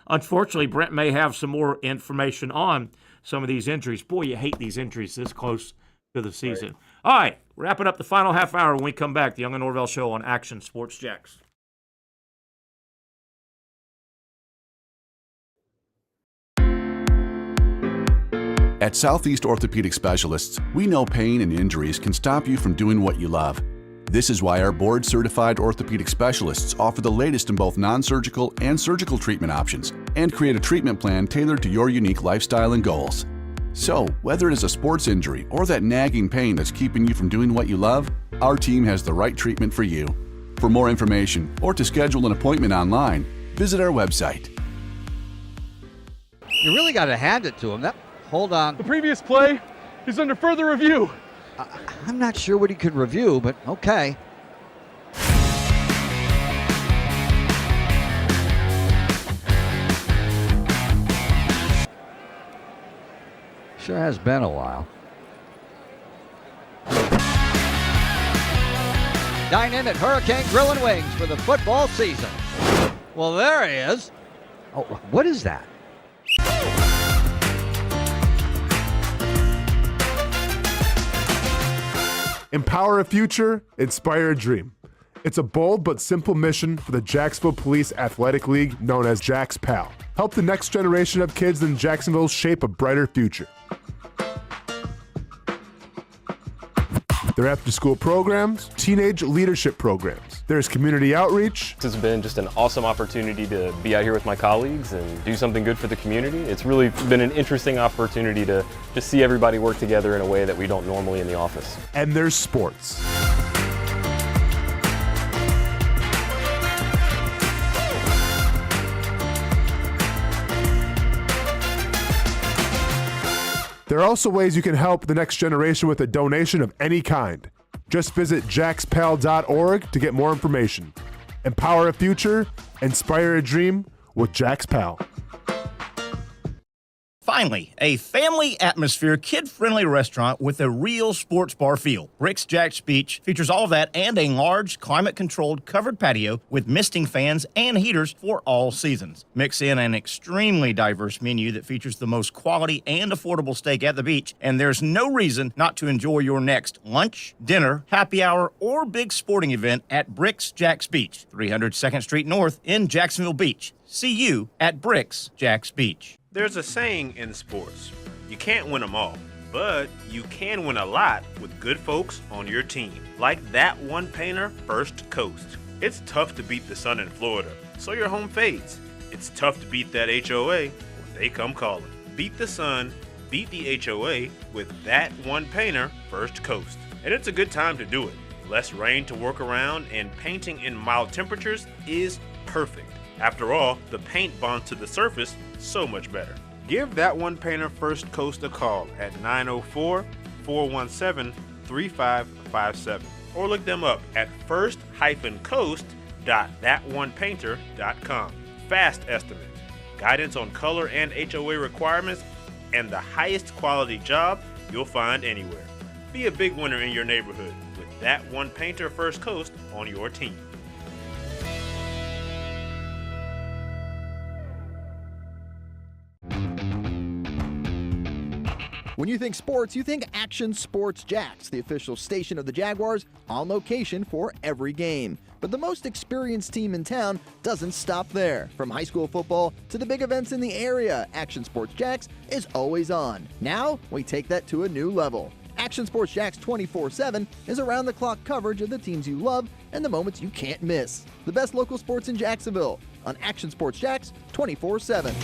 Unfortunately, Brent may have some more information on some of these injuries. Boy, you hate these injuries this close to the season. Right. All right, wrapping up the final half hour when we come back. The Young and Norvelle Show on Action Sports Jax. At Southeast Orthopedic Specialists, we know pain and injuries can stop you from doing what you love. This is why our board-certified orthopedic specialists offer the latest in both non-surgical and surgical treatment options and create a treatment plan tailored to your unique lifestyle and goals. So, whether it is a sports injury or that nagging pain that's keeping you from doing what you love, our team has the right treatment for you. For more information or to schedule an appointment online, visit our website. You really got to hand it to him. Hold on. The previous play is under further review. I'm not sure what he could review, but okay. Sure has been a while. Dynamite Hurricane Grill and Wings for the football season. Well, there he is. Oh, what is that? Empower a future, inspire a dream. It's a bold but simple mission for the Jacksonville Police Athletic League known as Jags PAL. Help the next generation of kids in Jacksonville shape a brighter future. Their after-school programs, teenage leadership programs. There's community outreach. It's been just an awesome opportunity to be out here with my colleagues and do something good for the community. It's really been an interesting opportunity to just see everybody work together in a way that we don't normally in the office. And there's sports. There are also ways you can help the next generation with a donation of any kind. Just visit jaxpal.org to get more information. Empower a future, inspire a dream with Jags PAL. Finally, a family atmosphere, kid-friendly restaurant with a real sports bar feel. Bricks Jack's Beach features all of that and a large, climate-controlled covered patio with misting fans and heaters for all seasons. Mix in an extremely diverse menu that features the most quality and affordable steak at the beach, and there's no reason not to enjoy your next lunch, dinner, happy hour, or big sporting event at Bricks Jack's Beach, 300 2nd Street North in Jacksonville Beach. See you at Bricks Jack's Beach. There's a saying in sports, you can't win them all, but you can win a lot with good folks on your team. Like that one painter, First Coast. It's tough to beat the sun in Florida, so your home fades. It's tough to beat that HOA when they come calling. Beat the sun, beat the HOA with that one painter, First Coast. And it's a good time to do it. Less rain to work around and painting in mild temperatures is perfect. After all, the paint bonds to the surface so much better. Give that one painter First Coast a call at 904-417-3557 or look them up at first-coast.thatonepainter.com. Fast estimate, guidance on color and HOA requirements, and the highest quality job you'll find anywhere. Be a big winner in your neighborhood with that one painter First Coast on your team. When you think sports, you think Action Sports Jax, the official station of the Jaguars, on location for every game. But the most experienced team in town doesn't stop there. From high school football to the big events in the area, Action Sports Jax is always on. Now, we take that to a new level. Action Sports Jax 24/7 is around-the-clock coverage of the teams you love and the moments you can't miss. The best local sports in Jacksonville on Action Sports Jax 24/7.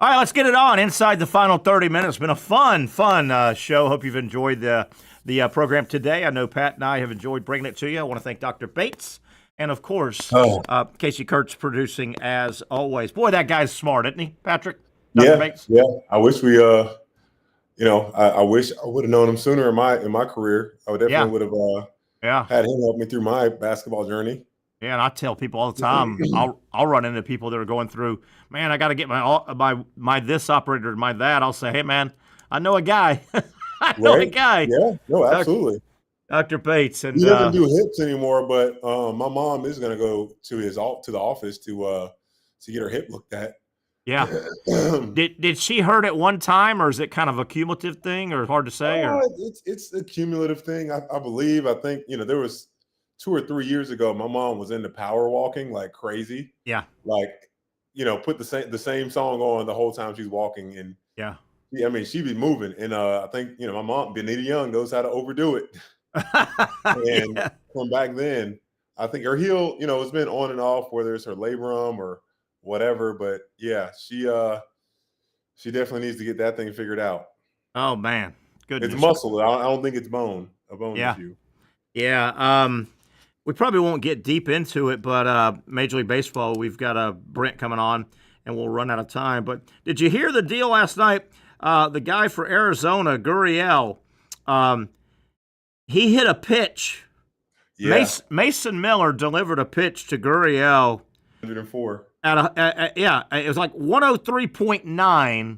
All right, let's get it on inside the final 30 minutes. It's been a fun show. Hope you've enjoyed the program today. I know Pat and I have enjoyed bringing it to you. I want to thank Dr. Bates and, of course, Casey Kurtz producing as always. Boy, that guy's smart, isn't he, Patrick? Dr. Bates? Yeah. I wish we, I wish I would have known him sooner in my career. I would definitely would have had him help me through my basketball journey. Yeah, and I tell people all the time, I'll run into people that are going through, man, I got to get my this operator, my that. I'll say, hey, man, I know a guy. I know a guy. Yeah, no, absolutely. Dr. Bates. And he doesn't do hips anymore, but my mom is going to go to the office to get her hip looked at. Yeah. Did she hurt at one time, or is it kind of a cumulative thing, or hard to say? It's a cumulative thing, I believe. I think, there was 2 or 3 years ago, my mom was into power walking like crazy. Yeah. Like, put the same song on the whole time she's walking. And she'd be moving. And I think, my mom, Benita Young, knows how to overdo it. And from back then, I think her heel, it's been on and off, whether it's her labrum or whatever. But yeah, she definitely needs to get that thing figured out. Oh, man. Goodness. It's muscle. I don't think it's a bone issue. Yeah. We probably won't get deep into it, but Major League Baseball, we've got Brent coming on, and we'll run out of time. But did you hear the deal last night? The guy for Arizona, Gurriel, he hit a pitch. Yeah. Mason Miller delivered a pitch to Gurriel. 104. It was like 103.9,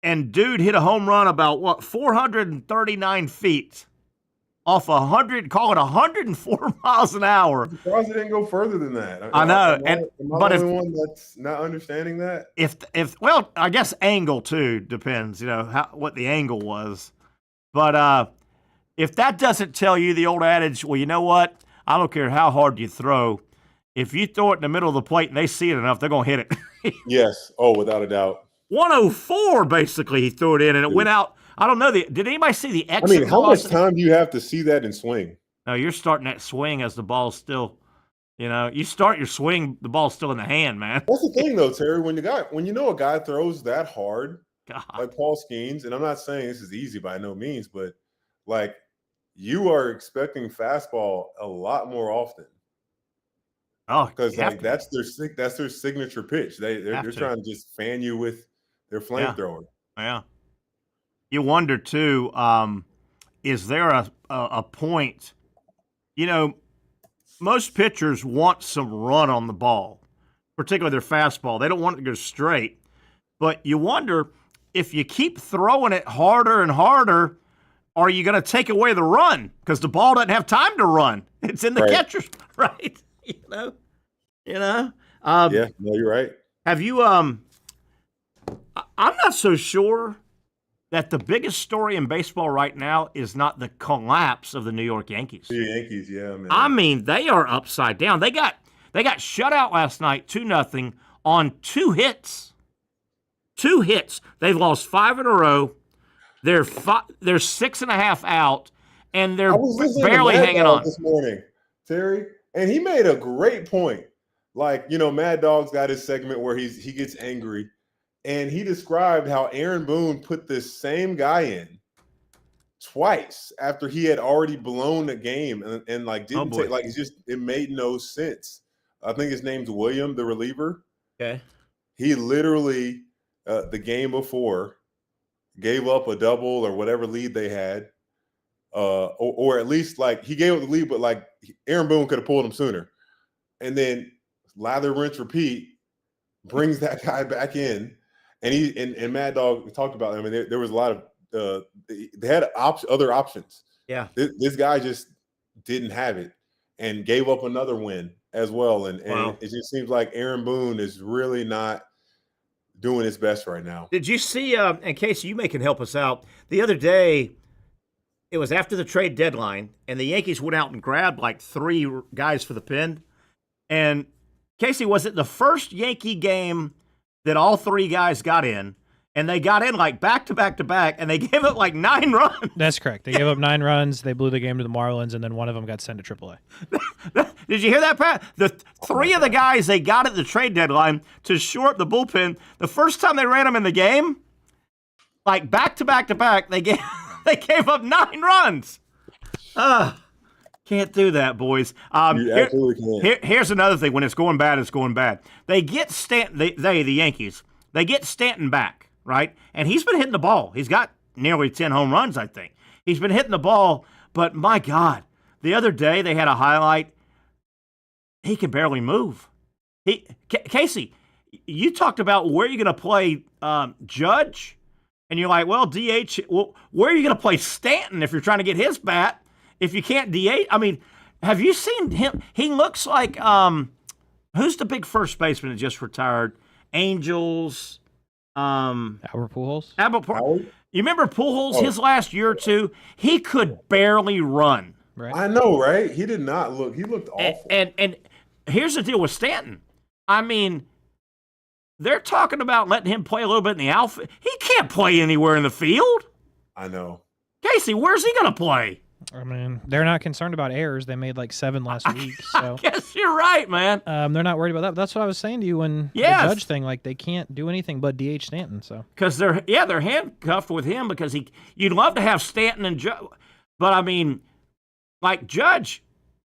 and dude hit a home run about 439 feet off 104 miles an hour. I'm surprised it didn't go further than that. I know. Am I the only one that's not understanding that? Well, I guess angle too depends, what the angle was. But if that doesn't tell you the old adage, well, you know what? I don't care how hard you throw. If you throw it in the middle of the plate and they see it enough, they're going to hit it. Yes. Oh, without a doubt. 104, basically, he threw it in, and it went out. I don't know. Did anybody see the exit? How much time do you have to see that and swing? No, you're starting that swing as the ball's still, you start your swing, the ball's still in the hand, man. That's the thing, though, Terry. When you know a guy throws that hard, like Paul Skeens, and I'm not saying this is easy by no means, but, like, you are expecting fastball a lot more often. Oh, because that's their signature pitch. They're trying to just fan you with their flamethrower. Yeah. You wonder too, is there a point? Most pitchers want some run on the ball, particularly their fastball. They don't want it to go straight. But you wonder if you keep throwing it harder and harder, are you going to take away the run? Because the ball doesn't have time to run. It's in the catcher's right. Yeah, no, you're right. Have you? I'm not so sure that the biggest story in baseball right now is not the collapse of the New York Yankees. The Yankees, yeah, man. I mean, they are upside down. They got shut out last night 2-0 on 2 hits. 2 hits. They've lost 5 in a row. They're 6.5 out, and they're barely hanging on this morning, Terry. And he made a great point. Like, Mad Dog's got his segment where he gets angry, and he described how Aaron Boone put this same guy in twice after he had already blown the game and didn't take, it made no sense. I think his name's William, the reliever. Okay. He literally, the game before, gave up a double or whatever lead they had. Or at least he gave up the lead, but Aaron Boone could have pulled him sooner. And then lather, rinse, repeat, brings that guy back in. And and Mad Dog talked about it. I mean, there was a lot of they had other options. Yeah. This guy just didn't have it and gave up another win as well. And it just seems like Aaron Boone is really not doing his best right now. Did you see, in case you can help us out, the other day, it was after the trade deadline, and the Yankees went out and grabbed 3 guys for the pen. And Casey, was it the first Yankee game that all 3 guys got in? And they got in back to back to back, and they gave up 9 runs. That's correct. They gave up 9 runs. They blew the game to the Marlins, and then one of them got sent to AAA. Did you hear that, Pat? The 3 of the guys they got at the trade deadline to shore up the bullpen, the first time they ran them in the game, back to back to back, they gave up 9 runs. Can't do that, boys. You absolutely can't. Here's another thing. When it's going bad, it's going bad. They get the Yankees, they get Stanton back, right? And he's been hitting the ball. He's got nearly 10 home runs, I think. He's been hitting the ball, but my God, the other day they had a highlight. He can barely move. Casey, you talked about where you're going to play Judge, and you're like, well, DH. Well, where are you going to play Stanton if you're trying to get his bat? If you can't DH, I mean, have you seen him? He looks like who's the big first baseman that just retired? Angels. Albert Pujols. You remember Pujols? His last year or two, he could barely run. Right. I know, right? He did not look. He looked awful. And here's the deal with Stanton. I mean, they're talking about letting him play a little bit in the outfield. He can't play anywhere in the field. I know. Casey, where's he going to play? I mean, they're not concerned about errors. They made 7 last week. So I guess you're right, man. They're not worried about that. But that's what I was saying to you when the Judge thing, they can't do anything but DH Stanton. So because they're handcuffed with him because you'd love to have Stanton and Judge, but I mean, Judge,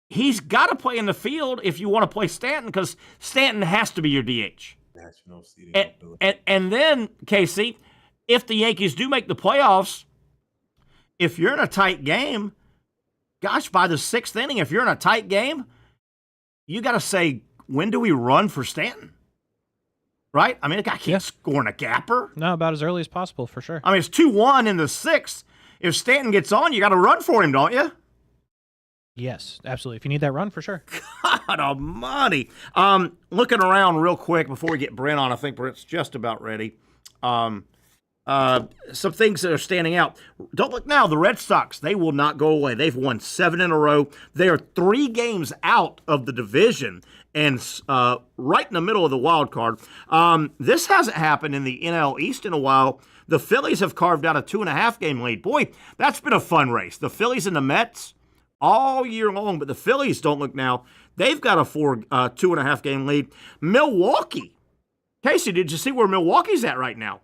he's got to play in the field if you want to play Stanton because Stanton has to be your DH. National seating and then Casey, if the Yankees do make the playoffs, if you're in a tight game, gosh, by the 6th inning, if you're in a tight game, you got to say, when do we run for Stanton? Right? I mean, the guy can't score in a gapper. No, about as early as possible, for sure. I mean, it's 2-1 in the 6th. If Stanton gets on, you got to run for him, don't you? Yes, absolutely. If you need that run, for sure. God almighty. Looking around real quick before we get Brent on, I think Brent's just about ready. Some things that are standing out. Don't look now. The Red Sox, they will not go away. They've won 7 in a row. They are 3 games out of the division and right in the middle of the wild card. This hasn't happened in the NL East in a while. The Phillies have carved out a 2.5-game lead. Boy, that's been a fun race. The Phillies and the Mets all year long, but the Phillies don't look now. They've got a 2.5-game lead. Milwaukee. Casey, did you see where Milwaukee's at right now?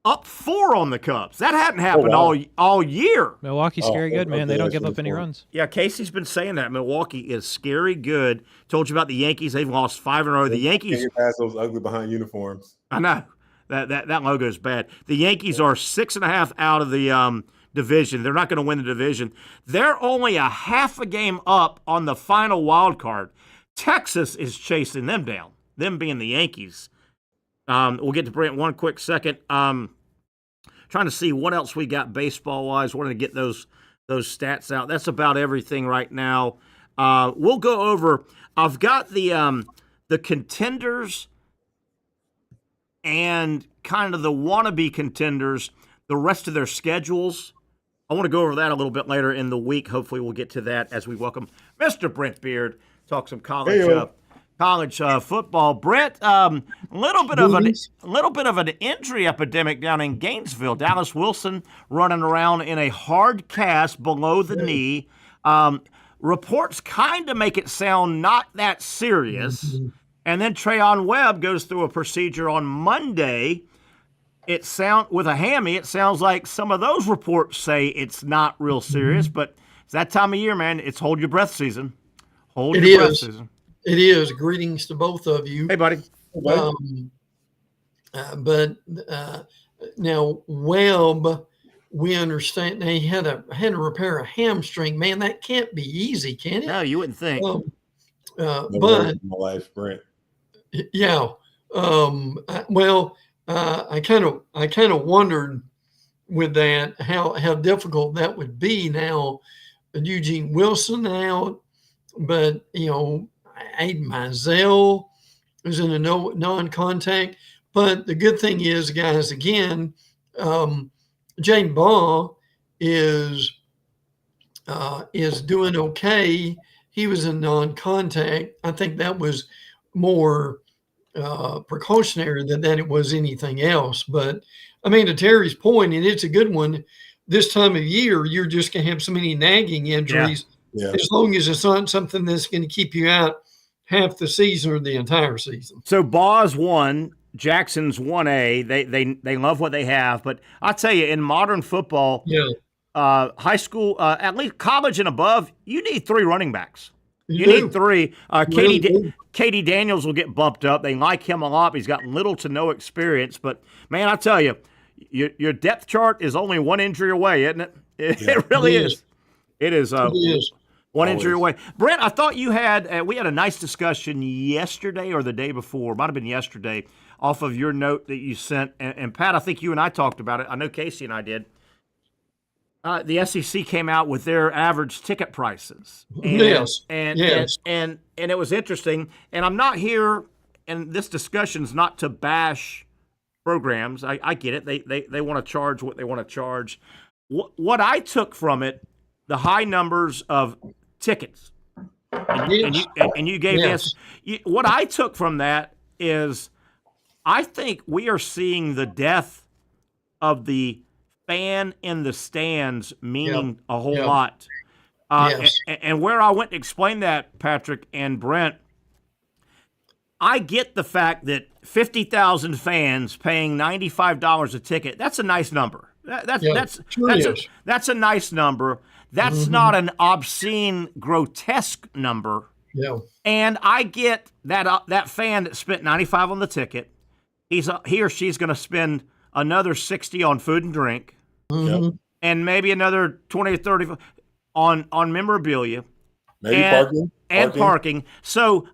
Up 4 on the Cubs. That hadn't happened all year. Milwaukee's scary good, man. They don't give up any runs. Yeah, Casey's been saying that. Milwaukee is scary good. Told you about the Yankees. They've lost 5 in a row. The Yankees. Get past those ugly behind uniforms. I know. That logo is bad. The Yankees are 6.5 out of the division. They're not going to win the division. They're only a half a game up on the final wild card. Texas is chasing them down, them being the Yankees. We'll get to Brent one quick second. Trying to see what else we got baseball-wise. We're going to get those stats out. That's about everything right now. We'll go over. I've got the contenders and kind of the wannabe contenders, the rest of their schedules. I want to go over that a little bit later in the week. Hopefully we'll get to that as we welcome Mr. Brent Beaird, talk some college football. Brent, a little bit of an injury epidemic down in Gainesville. Dallas Wilson running around in a hard cast below the knee. Reports kind of make it sound not that serious. And then Trayon Webb goes through a procedure on Monday. With a hammy, it sounds like some of those reports say it's not real serious, but it's that time of year, man. It's hold your breath season. Hold your breath season. It is. Greetings to both of you. Hey, buddy. Now Webb, we understand he had to repair a hamstring. Man, that can't be easy, can it? No, you wouldn't think. But in my life, Brent. Yeah. I kind of wondered with that how difficult that would be now. Eugene Wilson out, but Aiden Mizell is in a non-contact. But the good thing is, guys, again, Jane Baugh is doing okay. He was in non-contact. I think that was more precautionary than it was anything else. But I mean, to Terry's point, and it's a good one, this time of year, you're just going to have so many nagging injuries. Yeah. As long as it's not something that's going to keep you out half the season or the entire season. So Baugh's 1, Jackson's 1A. They love what they have. But I'll tell you, in modern football, high school, at least college and above, you need 3 running backs. You need 3. Katie Daniels will get bumped up. They like him a lot. But he's got little to no experience. But, man, I tell you, your depth chart is only 1 injury away, isn't it? It really is. It is. One injury away. Brent, I thought you had we had a nice discussion yesterday or the day before. Might have been yesterday off of your note that you sent. And Pat, I think you and I talked about it. I know Casey and I did. The SEC came out with their average ticket prices. And it was interesting. And I'm not here, and this discussion's not to bash programs. I get it. They want to charge what they want to charge. What I took from it, the high numbers of tickets, and you gave us. What I took from that is, I think we are seeing the death of the fan in the stands, meaning a whole lot. And where I went to explain that, Patrick and Brent, I get the fact that 50,000 fans paying $95 a ticket, that's a nice number. That's a nice number. That's not an obscene, grotesque number. Yeah. And I get that fan that spent $95 on the ticket, he or she's going to spend another $60 on food and drink, and maybe another 20 or 30 on memorabilia, maybe parking. So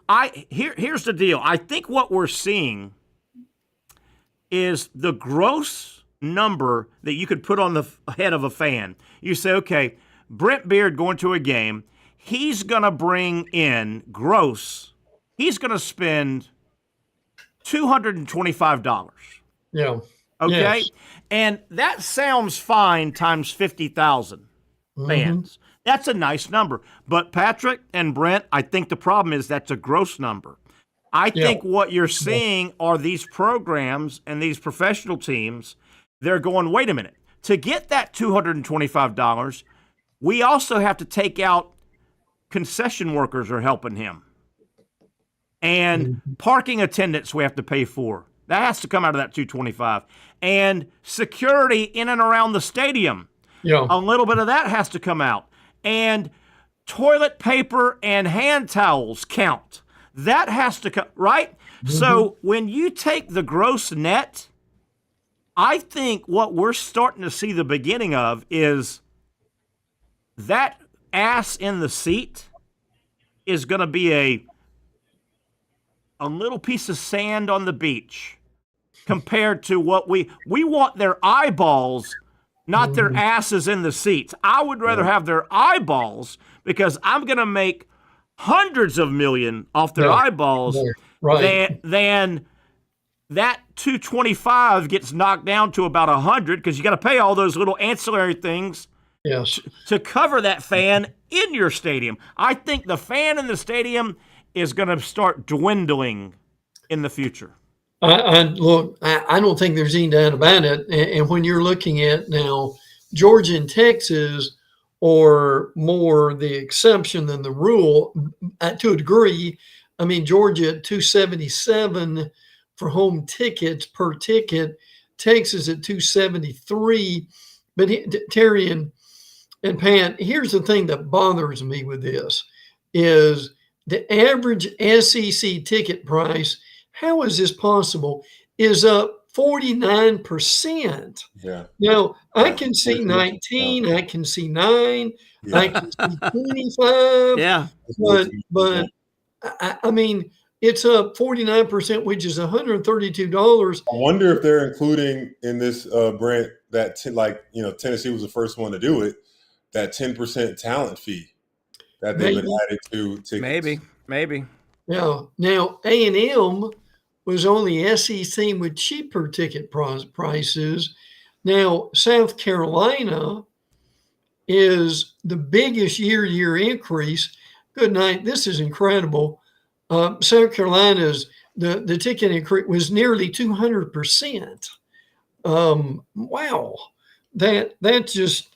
here's the deal. I think what we're seeing is the gross number that you could put on the head of a fan. You say, okay, Brent Beaird going to a game, he's going to bring in gross, he's going to spend $225. Yeah. Okay? Yes. And that sounds fine times 50,000 fans. That's a nice number. But Patrick and Brent, I think the problem is that's a gross number. I think what you're seeing are these programs and these professional teams, they're going, wait a minute. To get that $225, we also have to take out concession workers are helping him. And parking attendants we have to pay for. That has to come out of that $225. And security in and around the stadium. Yeah. A little bit of that has to come out. And toilet paper and hand towels count. That has to come, right? So when you take the gross net, I think what we're starting to see the beginning of is that ass in the seat is going to be a little piece of sand on the beach compared to what we want their eyeballs, not their asses in the seats. I would rather have their eyeballs because I'm going to make hundreds of million off their eyeballs than that 225 gets knocked down to about 100 because you got to pay all those little ancillary things to cover that fan in your stadium. I think the fan in the stadium is going to start dwindling in the future. I don't think there's any doubt about it. And when you're looking at now, Georgia and Texas are more the exception than the rule to a degree. I mean, Georgia at $277 for home tickets per ticket, Texas at $273. But Terry and Pat, here's the thing that bothers me with this is the average SEC ticket price, how is this possible, is up 49%. Yeah. Now, I can see 19, I can see 9, I can see 25. Yeah. But I mean, it's up 49%, which is $132. I wonder if they're including in this, Brent, that Tennessee was the first one to do it, that 10% talent fee that they've been added to tickets. Maybe. Yeah. Now, A&M was only SEC with cheaper ticket prices. Now, South Carolina is the biggest year-to-year increase. Good night. This is incredible. South Carolina's the ticket increase was nearly 200%. Wow, that's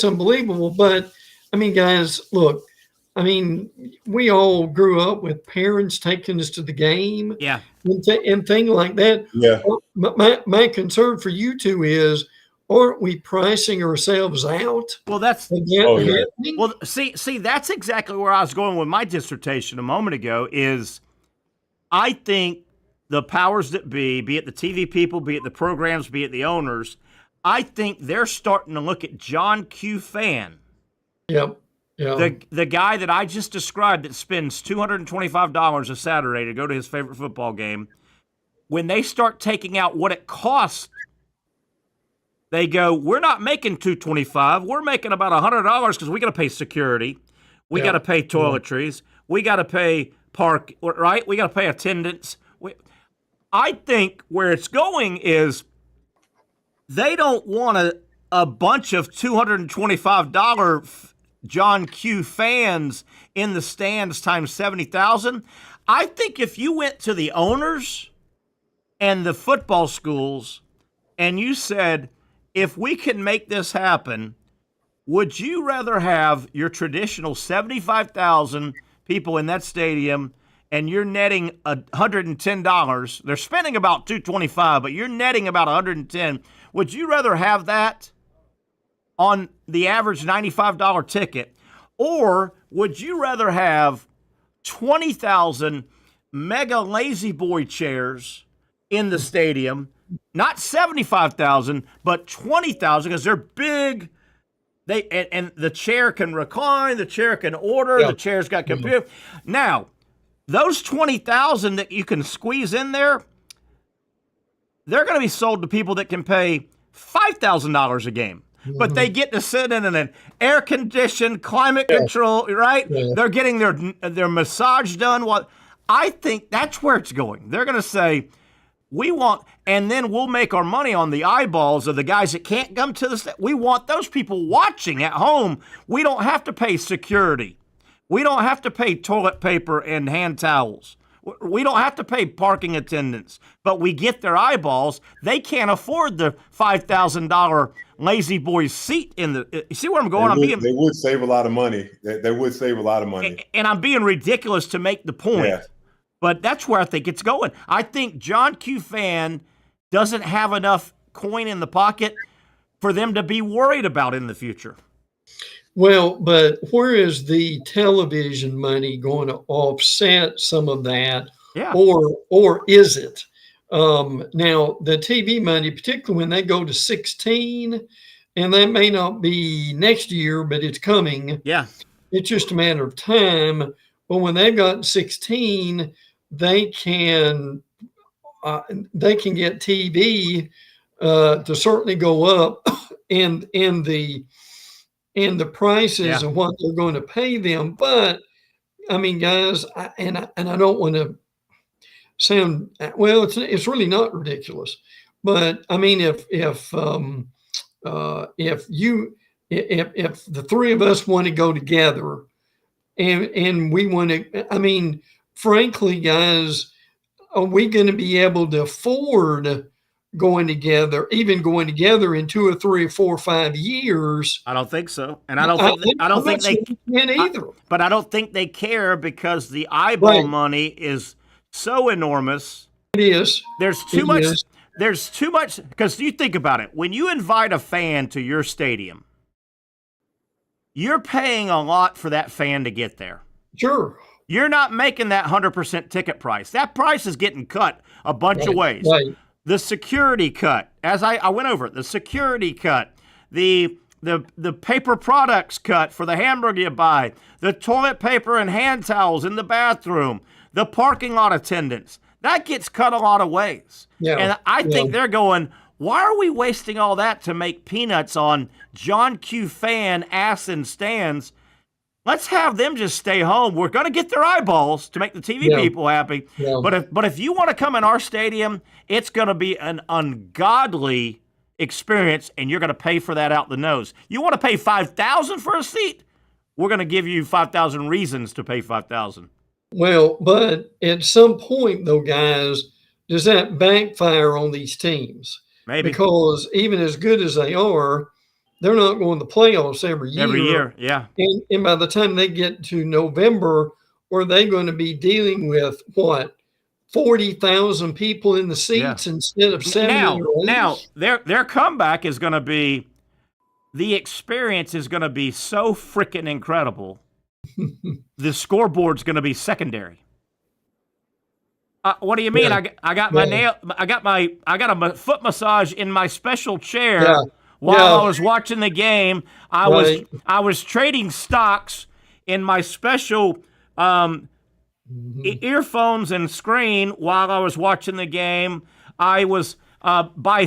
unbelievable. But I mean, guys, look. I mean, we all grew up with parents taking us to the game, and things like that. Yeah. My concern for you two is, aren't we pricing ourselves out? Well, well, see, that's exactly where I was going with my dissertation a moment ago. Is I think the powers that be it the TV people, be it the programs, be it the owners, I think they're starting to look at John Q. Fan. Yep. Yeah. The guy that I just described that spends $225 a Saturday to go to his favorite football game, when they start taking out what it costs, they go, we're not making $225, we're making about $100 because we got to pay security, we got to pay toiletries, we got to pay park, right? We got to pay attendance. I think where it's going is they don't want a bunch of $225 John Q. fans in the stands times 70,000. I think if you went to the owners and the football schools and you said, if we can make this happen, would you rather have your traditional 75,000 people in that stadium and you're netting $110? They're spending about $225, but you're netting about $110. Would you rather have that on the average $95 ticket, or would you rather have 20,000 mega lazy boy chairs in the stadium, not 75,000, but 20,000 because they're big. And the chair can recline, the chair can order, the chair's got computer. Now, those 20,000 that you can squeeze in there, they're going to be sold to people that can pay $5,000 a game. but they get to sit in an air-conditioned, climate-control, right? Yeah. They're getting their massage done. What I think that's where it's going. They're going to say, we want, and then we'll make our money on the eyeballs of the guys that can't come to the. We want those people watching at home. We don't have to pay security. We don't have to pay toilet paper and hand towels. We don't have to pay parking attendants, but we get their eyeballs. They can't afford the $5,000 lazy boy seat in the. You see where I'm going? They would save a lot of money. They would save a lot of money. And I'm being ridiculous to make the point. Yeah. But that's where I think it's going. I think John Q. Fan doesn't have enough coin in the pocket for them to be worried about in the future. Well, but where is the television money going to offset some of that? Yeah. Or is it? Now, the TV money, particularly when they go to 16, and that may not be next year, but it's coming. Yeah. It's just a matter of time. But when they've got 16, they can get TV to certainly go up in the prices of what they're going to pay them. But I mean, guys, I don't want to sound, well, it's really not ridiculous, but I mean, if the three of us want to go together and we want to, I mean, frankly, guys, are we going to be able to afford going together in 2 or 3 or 4 or 5 years? I don't think so, and I don't think they can either. But I don't think they care because the eyeball money is so enormous. It is. There's too much. There's too much because you think about it. When you invite a fan to your stadium, you're paying a lot for that fan to get there. Sure. You're not making that 100% ticket price. That price is getting cut a bunch of ways. Right. The security cut, as I went over it, the security cut, the paper products cut for the hamburger you buy, the toilet paper and hand towels in the bathroom, the parking lot attendants, that gets cut a lot of ways. Yeah. And I think they're going, why are we wasting all that to make peanuts on John Q. Fan ass and stands? Let's have them just stay home. We're going to get their eyeballs to make the TV people happy. Yeah. But if you want to come in our stadium, it's going to be an ungodly experience, and you're going to pay for that out the nose. You want to pay $5,000 for a seat? We're going to give you 5,000 reasons to pay $5,000. Well, but at some point, though, guys, does that backfire on these teams? Maybe. Because even as good as they are, they're not going to the playoffs every year. Every year, yeah. And by the time they get to November, are they going to be dealing with, 40,000 people in the seats instead of 70 or 80? Now, their comeback is going to be, the experience is going to be so freaking incredible. The scoreboard's going to be secondary. What do you mean? I got my nail. I got a foot massage in my special chair while I was watching the game. I was trading stocks in my special earphones and screen while I was watching the game. I was by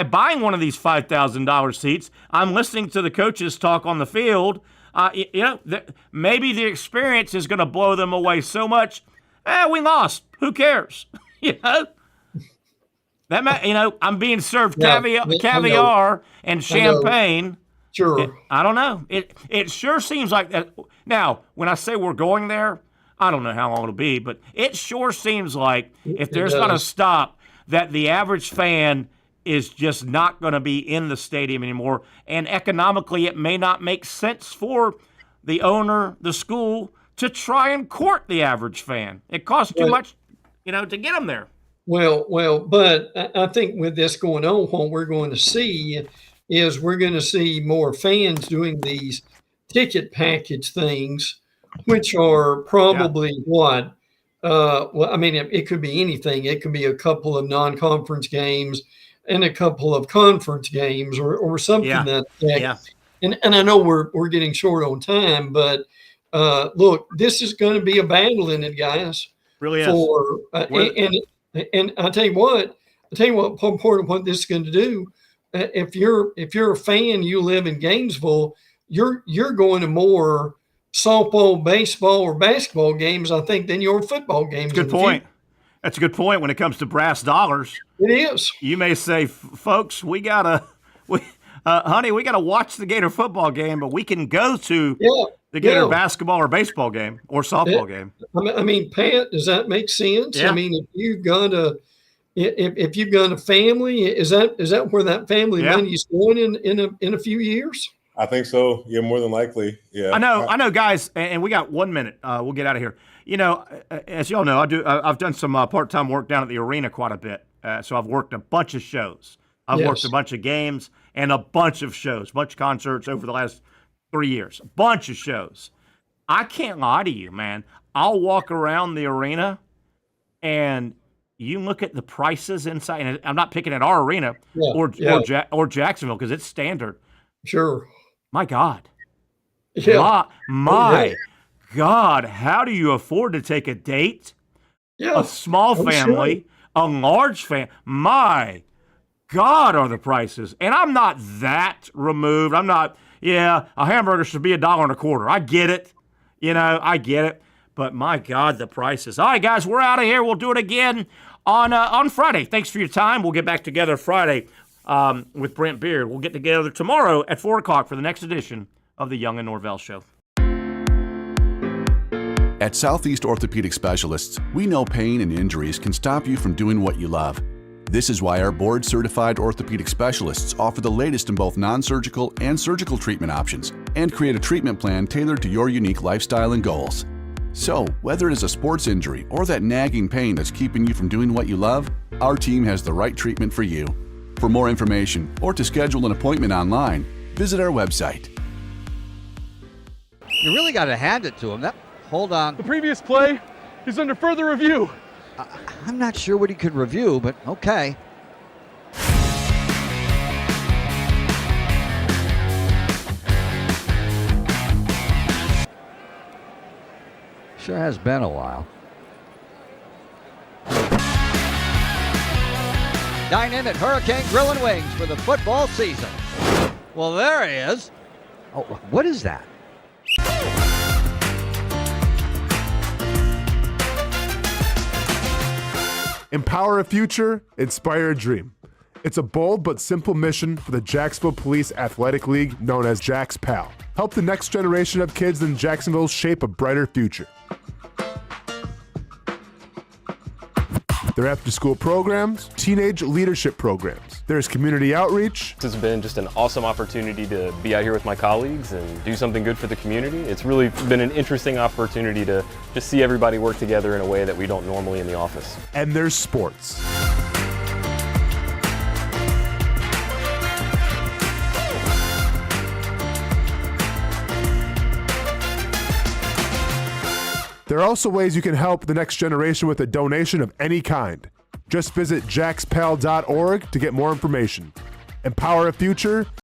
buying one of these $5,000 seats. I'm listening to the coaches talk on the field. Maybe the experience is going to blow them away so much. We lost. Who cares? I'm being served caviar and champagne. Sure. I don't know. It sure seems like that. Now, when I say we're going there, I don't know how long it'll be, but it sure seems like if there's not a stop, that the average fan is just not going to be in the stadium anymore. And economically, it may not make sense for the owner, the school, to try and court the average fan. It costs too much, to get them there. Well, but I think with this going on, what we're going to see is we're going to see more fans doing these ticket package things, which are probably it could be anything. It could be a couple of non-conference games and a couple of conference games or something And I know we're getting short on time, but look, this is going to be a battle in it, guys. Really is. And I'll tell you what part of what this is going to do, if you're a fan, you live in Gainesville, you're going to more softball, baseball, or basketball games, I think, than your football games. Good point. That's a good point when it comes to brass dollars. It is. You may say, folks, honey, we gotta watch the Gator football game, but we can go to the Gator basketball or baseball game or softball game. I mean, Pat, does that make sense? Yeah. I mean, if you've got a family, is that where that family money is going in a few years? I think so. Yeah, more than likely. Yeah. I know, guys, and we got 1 minute. We'll get out of here. You know, as y'all know, I've done some part-time work down at the arena quite a bit. So I've worked a bunch of shows. I've worked a bunch of games and a bunch of shows, a bunch of concerts over the last 3 years. A bunch of shows. I can't lie to you, man. I'll walk around the arena and you look at the prices inside, and I'm not picking at our arena or Jacksonville because it's standard. Sure. My God. Yeah. My God, how do you afford to take a date? Yeah. A small family, a large family. My God, are the prices. And I'm not that removed. I'm not, a hamburger should be $1.25. I get it. I get it. But my God, the prices. All right, guys, we're out of here. We'll do it again on Friday. Thanks for your time. We'll get back together Friday with Brent Beaird. We'll get together tomorrow at 4 o'clock for the next edition of the Young and Norvelle Show. At Southeast Orthopedic Specialists, we know pain and injuries can stop you from doing what you love. This is why our board-certified orthopedic specialists offer the latest in both non-surgical and surgical treatment options and create a treatment plan tailored to your unique lifestyle and goals. So, whether it is a sports injury or that nagging pain that's keeping you from doing what you love, our team has the right treatment for you. For more information or to schedule an appointment online, visit our website. You really got to hand it to him. Hold on. The previous play is under further review. I'm not sure what he could review, but okay. Sure has been a while. Dine in at Hurricane Grill and Wings for the football season. Well, there he is. Oh, what is that? Empower a future, inspire a dream. It's a bold but simple mission for the Jacksonville Police Athletic League known as Jags PAL. Help the next generation of kids in Jacksonville shape a brighter future. Their after-school programs, teenage leadership programs. There's community outreach. This has been just an awesome opportunity to be out here with my colleagues and do something good for the community. It's really been an interesting opportunity to just see everybody work together in a way that we don't normally in the office. And there's sports. There are also ways you can help the next generation with a donation of any kind. Just visit jaxpal.org to get more information. Empower a future,